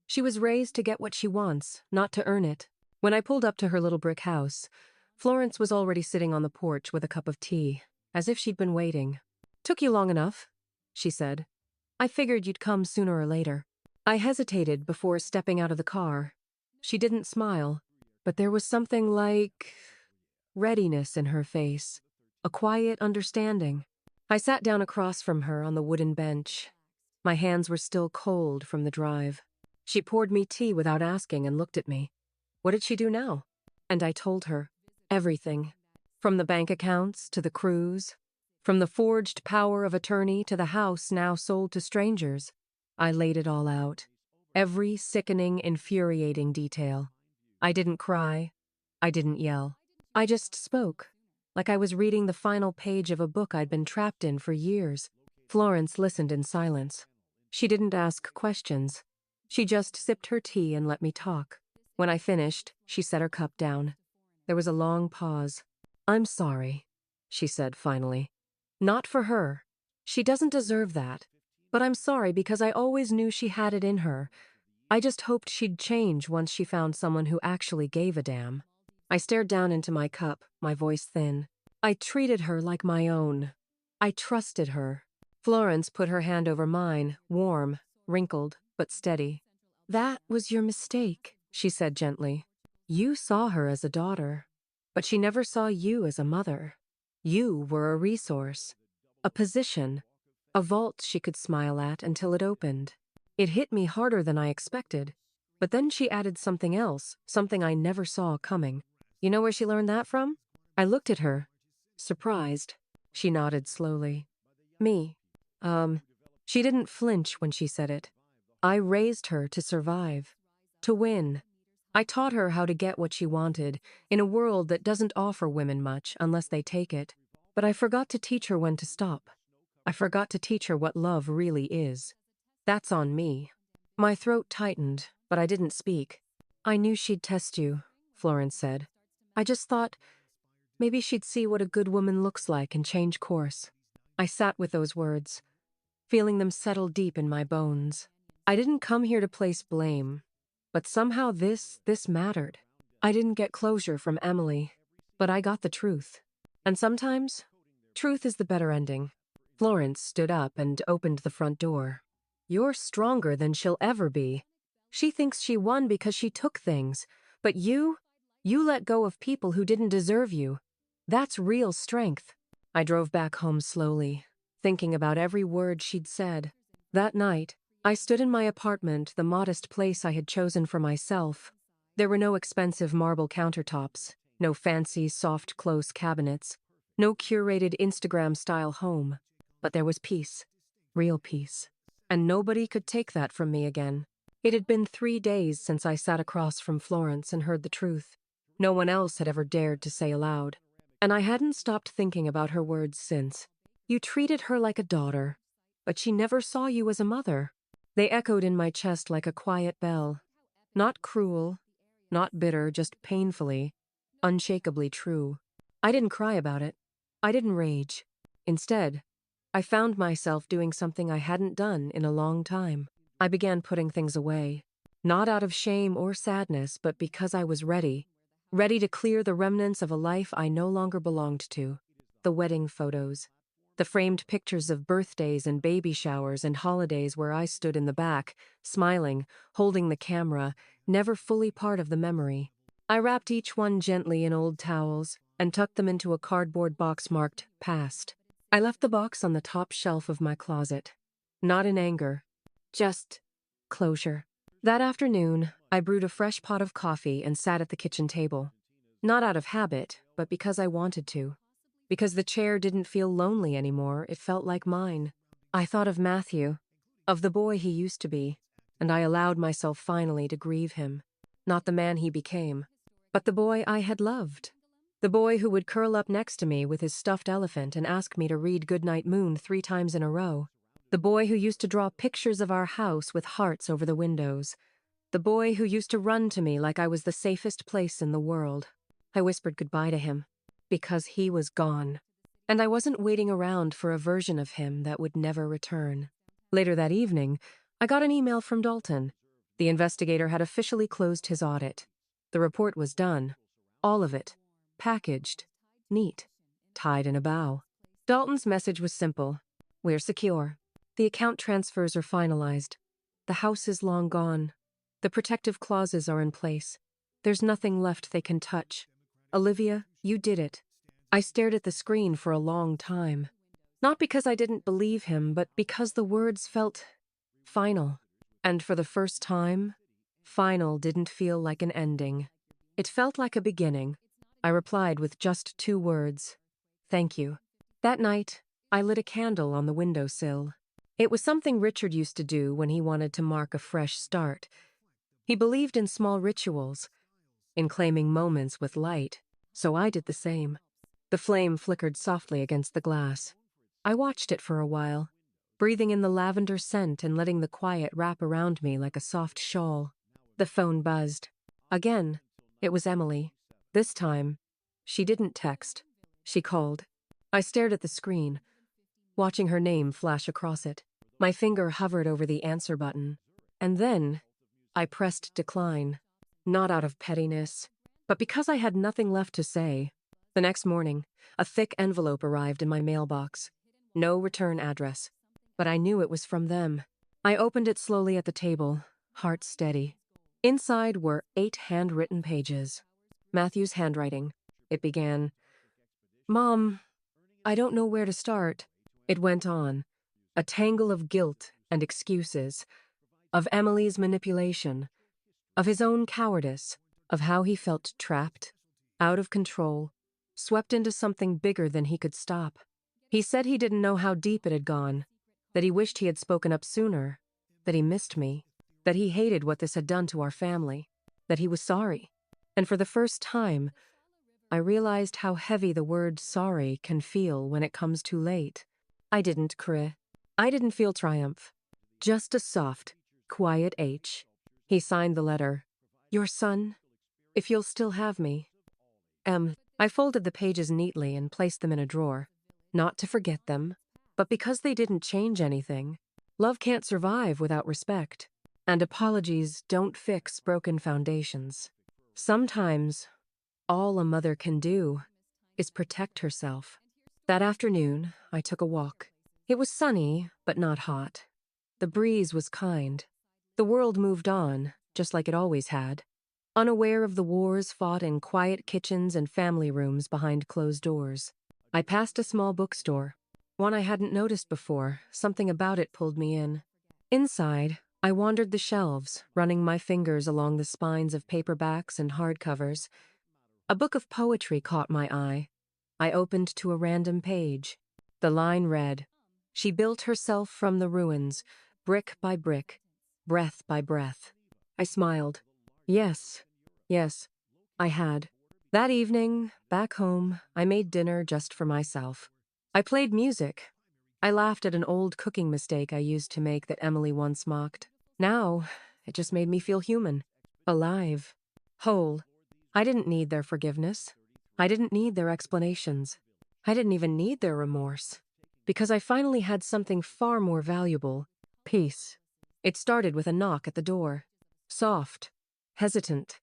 She was raised to get what she wants, not to earn it." When I pulled up to her little brick house, Florence was already sitting on the porch with a cup of tea, as if she'd been waiting. "Took you long enough," she said. "I figured you'd come sooner or later." I hesitated before stepping out of the car. She didn't smile, but there was something like readiness in her face, a quiet understanding. I sat down across from her on the wooden bench. My hands were still cold from the drive. She poured me tea without asking and looked at me. What did she do now? And I told her everything, from the bank accounts to the cruise, from the forged power of attorney to the house now sold to strangers. I laid it all out. Every sickening, infuriating detail. I didn't cry. I didn't yell. I just spoke, like I was reading the final page of a book I'd been trapped in for years. Florence listened in silence. She didn't ask questions. She just sipped her tea and let me talk. When I finished, she set her cup down. There was a long pause. "I'm sorry," she said finally. "Not for her. She doesn't deserve that. But I'm sorry because I always knew she had it in her. I just hoped she'd change once she found someone who actually gave a damn." I stared down into my cup, my voice thin. I treated her like my own. I trusted her. Florence put her hand over mine, warm, wrinkled, but steady. "That was your mistake," she said gently. "You saw her as a daughter, but she never saw you as a mother. You were a resource, a position, a vault she could smile at until it opened." It hit me harder than I expected, but then she added something else, something I never saw coming. "You know where she learned that from?" I looked at her, surprised. She nodded slowly. "Me. She didn't flinch when she said it. I raised her to survive, to win. I taught her how to get what she wanted, in a world that doesn't offer women much unless they take it. But I forgot to teach her when to stop. I forgot to teach her what love really is. That's on me." My throat tightened, but I didn't speak. "I knew she'd test you," Florence said. "I just thought maybe she'd see what a good woman looks like and change course." I sat with those words, feeling them settle deep in my bones. I didn't come here to place blame, but somehow this mattered. I didn't get closure from Emily, but I got the truth. And sometimes, truth is the better ending. Florence stood up and opened the front door. "You're stronger than she'll ever be. She thinks she won because she took things, but you let go of people who didn't deserve you. That's real strength." I drove back home slowly, thinking about every word she'd said. That night, I stood in my apartment, the modest place I had chosen for myself. There were no expensive marble countertops, no fancy, soft, close cabinets, No curated Instagram-style home. But there was peace. Real peace. And nobody could take that from me again. It had been 3 days since I sat across from Florence and heard the truth. No one else had ever dared to say aloud. And I hadn't stopped thinking about her words since. You treated her like a daughter, but she never saw you as a mother. They echoed in my chest like a quiet bell. Not cruel, not bitter, just painfully, unshakably true. I didn't cry about it. I didn't rage. Instead, I found myself doing something I hadn't done in a long time. I began putting things away. Not out of shame or sadness, but because I was ready. Ready to clear the remnants of a life I no longer belonged to. The wedding photos. The framed pictures of birthdays and baby showers and holidays where I stood in the back, smiling, holding the camera, never fully part of the memory. I wrapped each one gently in old towels and tucked them into a cardboard box marked "Past." I left the box on the top shelf of my closet. Not in anger. Just closure. That afternoon, I brewed a fresh pot of coffee and sat at the kitchen table. Not out of habit, but because I wanted to. Because the chair didn't feel lonely anymore, it felt like mine. I thought of Matthew, of the boy he used to be, and I allowed myself finally to grieve him. Not the man he became, but the boy I had loved. The boy who would curl up next to me with his stuffed elephant and ask me to read Goodnight Moon 3 times in a row. The boy who used to draw pictures of our house with hearts over the windows. The boy who used to run to me like I was the safest place in the world. I whispered goodbye to him, because he was gone. And I wasn't waiting around for a version of him that would never return. Later that evening, I got an email from Dalton. The investigator had officially closed his audit. The report was done. All of it. Packaged. Neat. Tied in a bow. Dalton's message was simple. We're secure. The account transfers are finalized. The house is long gone. The protective clauses are in place. There's nothing left they can touch. Olivia, you did it. I stared at the screen for a long time. Not because I didn't believe him, but because the words felt final. And for the first time, final didn't feel like an ending. It felt like a beginning. I replied with just 2 words. Thank you. That night, I lit a candle on the windowsill. It was something Richard used to do when he wanted to mark a fresh start. He believed in small rituals, in claiming moments with light, so I did the same. The flame flickered softly against the glass. I watched it for a while, breathing in the lavender scent and letting the quiet wrap around me like a soft shawl. The phone buzzed. Again, it was Emily. This time, she didn't text. She called. I stared at the screen, watching her name flash across it. My finger hovered over the answer button. And then, I pressed decline. Not out of pettiness, but because I had nothing left to say. The next morning, a thick envelope arrived in my mailbox. No return address. But I knew it was from them. I opened it slowly at the table, heart steady. Inside were 8 handwritten pages. Matthew's handwriting. It began, "Mom, I don't know where to start." It went on. A tangle of guilt and excuses. Of Emily's manipulation. Of his own cowardice. Of how he felt trapped. Out of control. Swept into something bigger than he could stop. He said he didn't know how deep it had gone. That he wished he had spoken up sooner. That he missed me. That he hated what this had done to our family. That he was sorry. And for the first time, I realized how heavy the word sorry can feel when it comes too late. I didn't cry. I didn't feel triumph. Just a soft, quiet H. He signed the letter. "Your son, if you'll still have me." I folded the pages neatly and placed them in a drawer. Not to forget them, but because they didn't change anything. Love can't survive without respect. And apologies don't fix broken foundations. Sometimes, all a mother can do is protect herself. That afternoon, I took a walk. It was sunny, but not hot. The breeze was kind. The world moved on, just like it always had. Unaware of the wars fought in quiet kitchens and family rooms behind closed doors. I passed a small bookstore. One I hadn't noticed before. Something about it pulled me in. Inside, I wandered the shelves, running my fingers along the spines of paperbacks and hardcovers. A book of poetry caught my eye. I opened to a random page. The line read, "She built herself from the ruins, brick by brick, breath by breath." I smiled. Yes, yes, I had. That evening, back home, I made dinner just for myself. I played music. I laughed at an old cooking mistake I used to make that Emily once mocked. Now, it just made me feel human, alive, whole. I didn't need their forgiveness. I didn't need their explanations. I didn't even need their remorse. Because I finally had something far more valuable: peace. It started with a knock at the door. Soft, hesitant.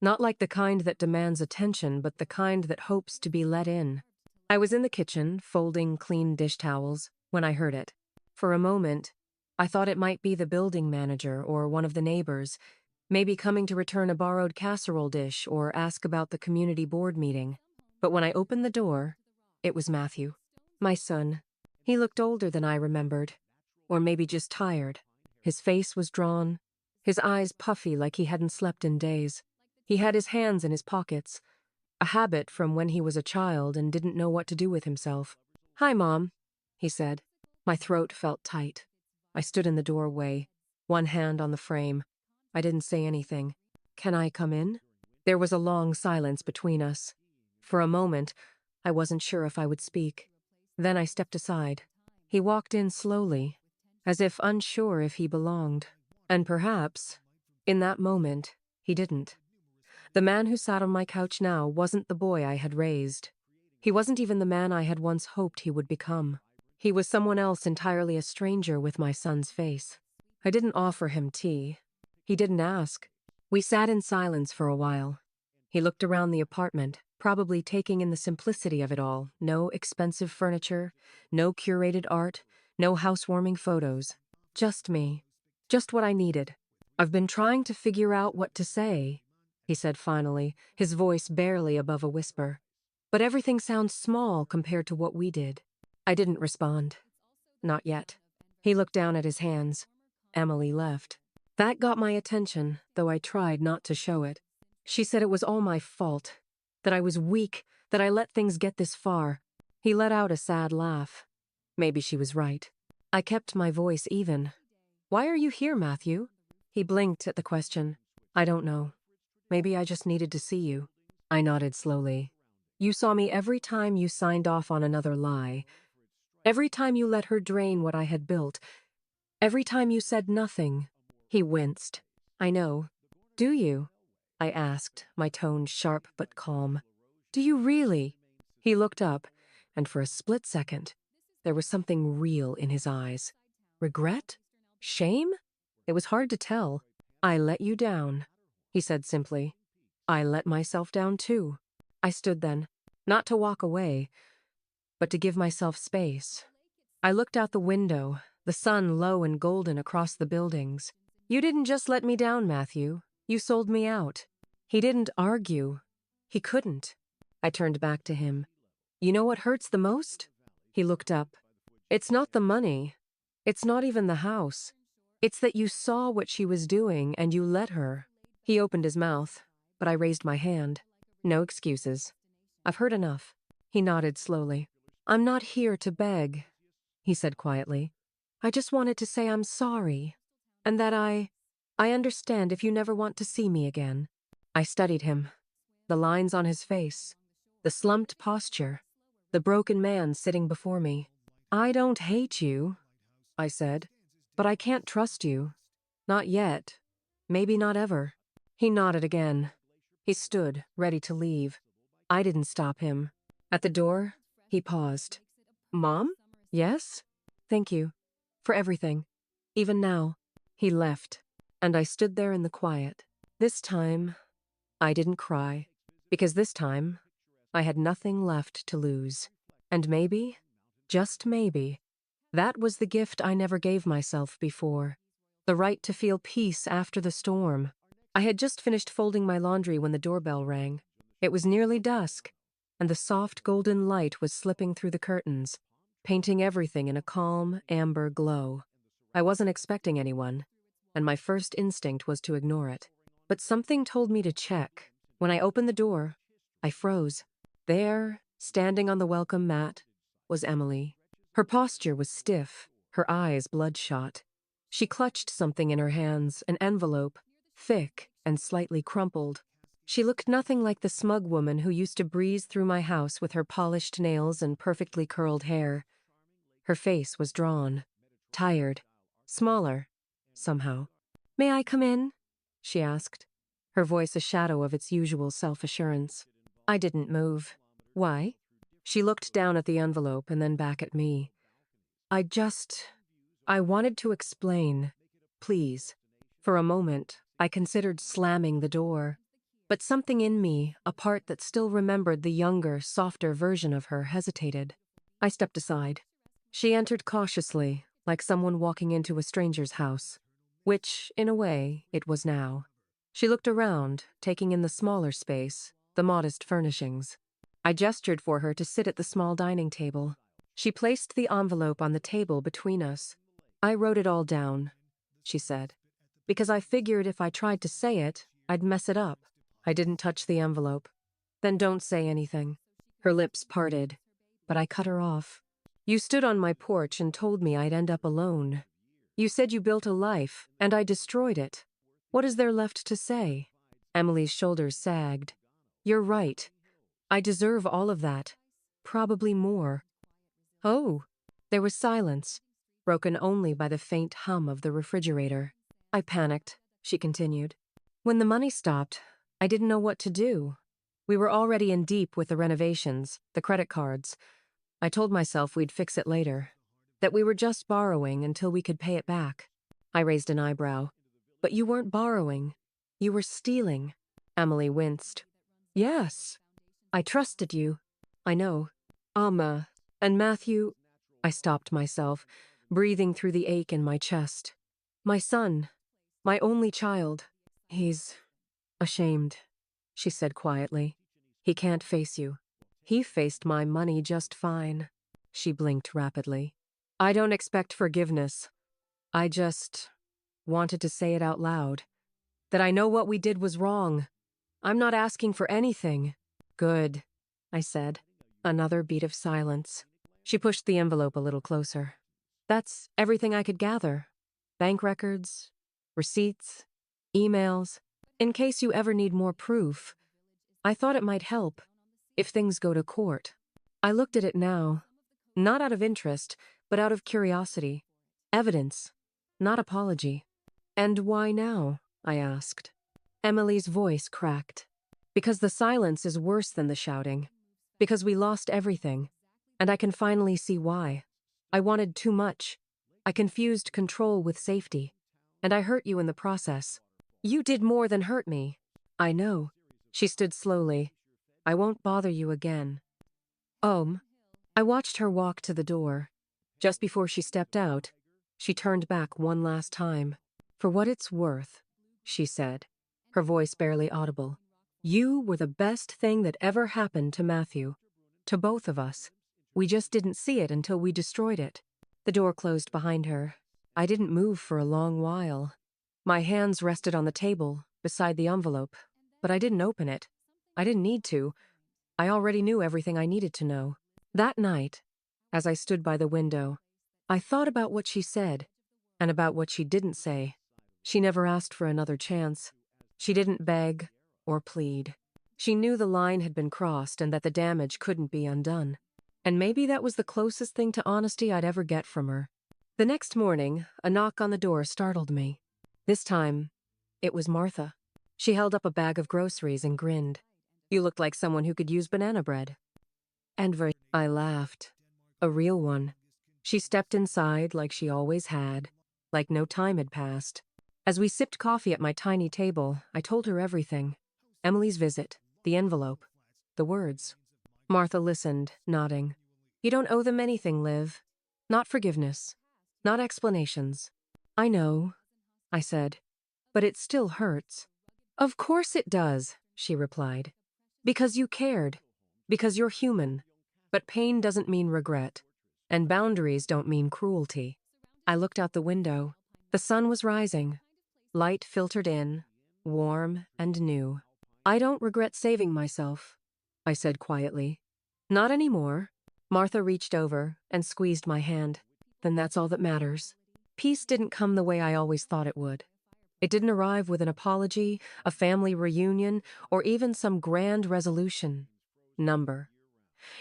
Not like the kind that demands attention, but the kind that hopes to be let in. I was in the kitchen, folding clean dish towels, when I heard it. For a moment, I thought it might be the building manager or one of the neighbors, maybe coming to return a borrowed casserole dish or ask about the community board meeting. But when I opened the door, it was Matthew. My son. He looked older than I remembered. Or maybe just tired. His face was drawn, his eyes puffy like he hadn't slept in days. He had his hands in his pockets, a habit from when he was a child and didn't know what to do with himself. "Hi, Mom," he said. My throat felt tight. I stood in the doorway, one hand on the frame. I didn't say anything. "Can I come in?" There was a long silence between us. For a moment, I wasn't sure if I would speak. Then I stepped aside. He walked in slowly, as if unsure if he belonged. And perhaps, in that moment, he didn't. The man who sat on my couch now wasn't the boy I had raised. He wasn't even the man I had once hoped he would become. He was someone else entirely, a stranger with my son's face. I didn't offer him tea. He didn't ask. We sat in silence for a while. He looked around the apartment, probably taking in the simplicity of it all. No expensive furniture, no curated art, no housewarming photos. Just me. Just what I needed. "I've been trying to figure out what to say," he said finally, his voice barely above a whisper. "But everything sounds small compared to what we did." I didn't respond. Not yet. He looked down at his hands. Emily left. That got my attention, though I tried not to show it. She said it was all my fault, that I was weak, that I let things get this far. He let out a sad laugh. Maybe she was right. I kept my voice even. "Why are you here, Matthew?" He blinked at the question. "I don't know. Maybe I just needed to see you." I nodded slowly. "You saw me every time you signed off on another lie. Every time you let her drain what I had built. Every time you said nothing." He winced. "I know. Do you?" I asked, my tone sharp but calm. "Do you really?" He looked up, and for a split second, there was something real in his eyes. Regret? Shame? It was hard to tell. "I let you down," he said simply. "I let myself down too." I stood then, not to walk away, but to give myself space. I looked out the window, the sun low and golden across the buildings. "You didn't just let me down, Matthew. You sold me out." He didn't argue. He couldn't. I turned back to him. "You know what hurts the most?" He looked up. "It's not the money. It's not even the house. It's that you saw what she was doing and you let her." He opened his mouth, but I raised my hand. "No excuses. I've heard enough." He nodded slowly. "I'm not here to beg," he said quietly. "I just wanted to say I'm sorry, and that I understand if you never want to see me again." I studied him. The lines on his face, the slumped posture, the broken man sitting before me. "I don't hate you," I said, "but I can't trust you. Not yet. Maybe not ever." He nodded again. He stood, ready to leave. I didn't stop him. At the door, he paused. "Mom?" "Yes? Thank you. For everything. Even now." He left, and I stood there in the quiet. This time, I didn't cry, because this time, I had nothing left to lose. And maybe, just maybe, that was the gift I never gave myself before. The right to feel peace after the storm. I had just finished folding my laundry when the doorbell rang. It was nearly dusk, and the soft golden light was slipping through the curtains, painting everything in a calm, amber glow. I wasn't expecting anyone, and my first instinct was to ignore it. But something told me to check. When I opened the door, I froze. There, Standing on the welcome mat was Emily. Her posture was stiff, her eyes bloodshot. She clutched something in her hands, an envelope, thick and slightly crumpled. She looked nothing like the smug woman who used to breeze through my house with her polished nails and perfectly curled hair. Her face was drawn, tired, smaller, somehow. "May I come in?" she asked, her voice a shadow of its usual self-assurance. I didn't move. Why? She looked down at the envelope and then back at me. I wanted to explain. Please. For a moment, I considered slamming the door. But something in me, a part that still remembered the younger, softer version of her, hesitated. I stepped aside. She entered cautiously, like someone walking into a stranger's house, which, in a way, it was now. She looked around, taking in the smaller space, the modest furnishings. I gestured for her to sit at the small dining table. She placed the envelope on the table between us. "I wrote it all down," she said, "because I figured if I tried to say it, I'd mess it up." I didn't touch the envelope. "Then don't say anything." Her lips parted, but I cut her off. "You stood on my porch and told me I'd end up alone. You said you built a life, and I destroyed it. What is there left to say?" Emily's shoulders sagged. "You're right. I deserve all of that. Probably more." "Oh." There was silence, broken only by the faint hum of the refrigerator. "I panicked," she continued. "When the money stopped, I didn't know what to do. We were already in deep with the renovations, the credit cards. I told myself we'd fix it later, that we were just borrowing until we could pay it back." I raised an eyebrow. "But you weren't borrowing. You were stealing." Emily winced. "Yes. I trusted you. I know. And Matthew—" I stopped myself, breathing through the ache in my chest. "My son. My only child. He's ashamed," she said quietly. "He can't face you." "He faced my money just fine." She blinked rapidly. "I don't expect forgiveness. I just wanted to say it out loud. That I know what we did was wrong. I'm not asking for anything." "Good," I said. Another beat of silence. She pushed the envelope a little closer. "That's everything I could gather. Bank records, receipts, emails. In case you ever need more proof. I thought it might help, if things go to court." I looked at it now, not out of interest, but out of curiosity. Evidence, not apology. "And why now?" I asked. Emily's voice cracked. "Because the silence is worse than the shouting. Because we lost everything. And I can finally see why. I wanted too much. I confused control with safety. And I hurt you in the process." "You did more than hurt me." "I know." She stood slowly. "I won't bother you again." I watched her walk to the door. Just before she stepped out, she turned back one last time. "For what it's worth," she said, her voice barely audible, "you were the best thing that ever happened to Matthew. To both of us. We just didn't see it until we destroyed it." The door closed behind her. I didn't move for a long while. My hands rested on the table, beside the envelope, but I didn't open it. I didn't need to. I already knew everything I needed to know. That night, as I stood by the window, I thought about what she said, and about what she didn't say. She never asked for another chance. She didn't beg or plead. She knew the line had been crossed and that the damage couldn't be undone. And maybe that was the closest thing to honesty I'd ever get from her. The next morning, a knock on the door startled me. This time, it was Martha. She held up a bag of groceries and grinned. "You look like someone who could use banana bread." I laughed. A real one. She stepped inside like she always had, like no time had passed. As we sipped coffee at my tiny table, I told her everything. Emily's visit, the envelope, the words. Martha listened, nodding. "You don't owe them anything, Liv. Not forgiveness. Not explanations." "I know," I said, "but it still hurts." "Of course it does," she replied. "Because you cared. Because you're human. But pain doesn't mean regret. And boundaries don't mean cruelty." I looked out the window. The sun was rising. Light filtered in, warm and new. "I don't regret saving myself," I said quietly. Not anymore. Martha reached over and squeezed my hand. Then that's all that matters. Peace didn't come the way I always thought it would. It didn't arrive with an apology, a family reunion, or even some grand resolution. Number.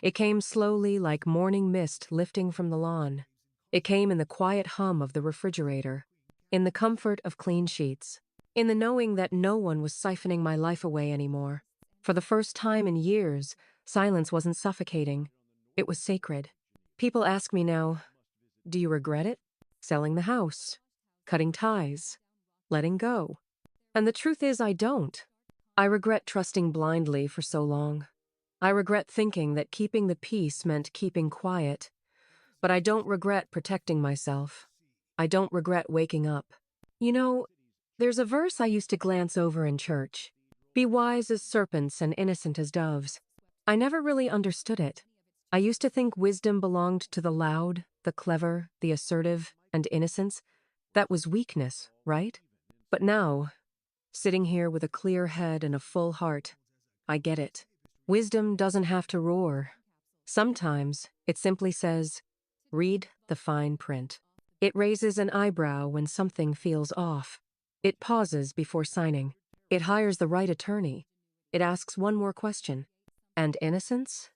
It came slowly like morning mist lifting from the lawn. It came in the quiet hum of the refrigerator, in the comfort of clean sheets, in the knowing that no one was siphoning my life away anymore. For the first time in years, silence wasn't suffocating. It was sacred. People ask me now, do you regret it? Selling the house, cutting ties, letting go. And the truth is, I don't. I regret trusting blindly for so long. I regret thinking that keeping the peace meant keeping quiet. But I don't regret protecting myself. I don't regret waking up. You know, there's a verse I used to glance over in church. Be wise as serpents and innocent as doves. I never really understood it. I used to think wisdom belonged to the loud, the clever, the assertive, and innocence. That was weakness, right? But now, sitting here with a clear head and a full heart, I get it. Wisdom doesn't have to roar. Sometimes it simply says, read the fine print. It raises an eyebrow when something feels off. It pauses before signing. It hires the right attorney. It asks one more question. And innocence?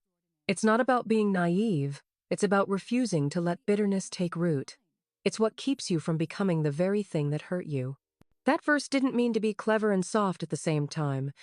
It's not about being naive. It's about refusing to let bitterness take root. It's what keeps you from becoming the very thing that hurt you. That verse didn't mean to be clever and soft at the same time.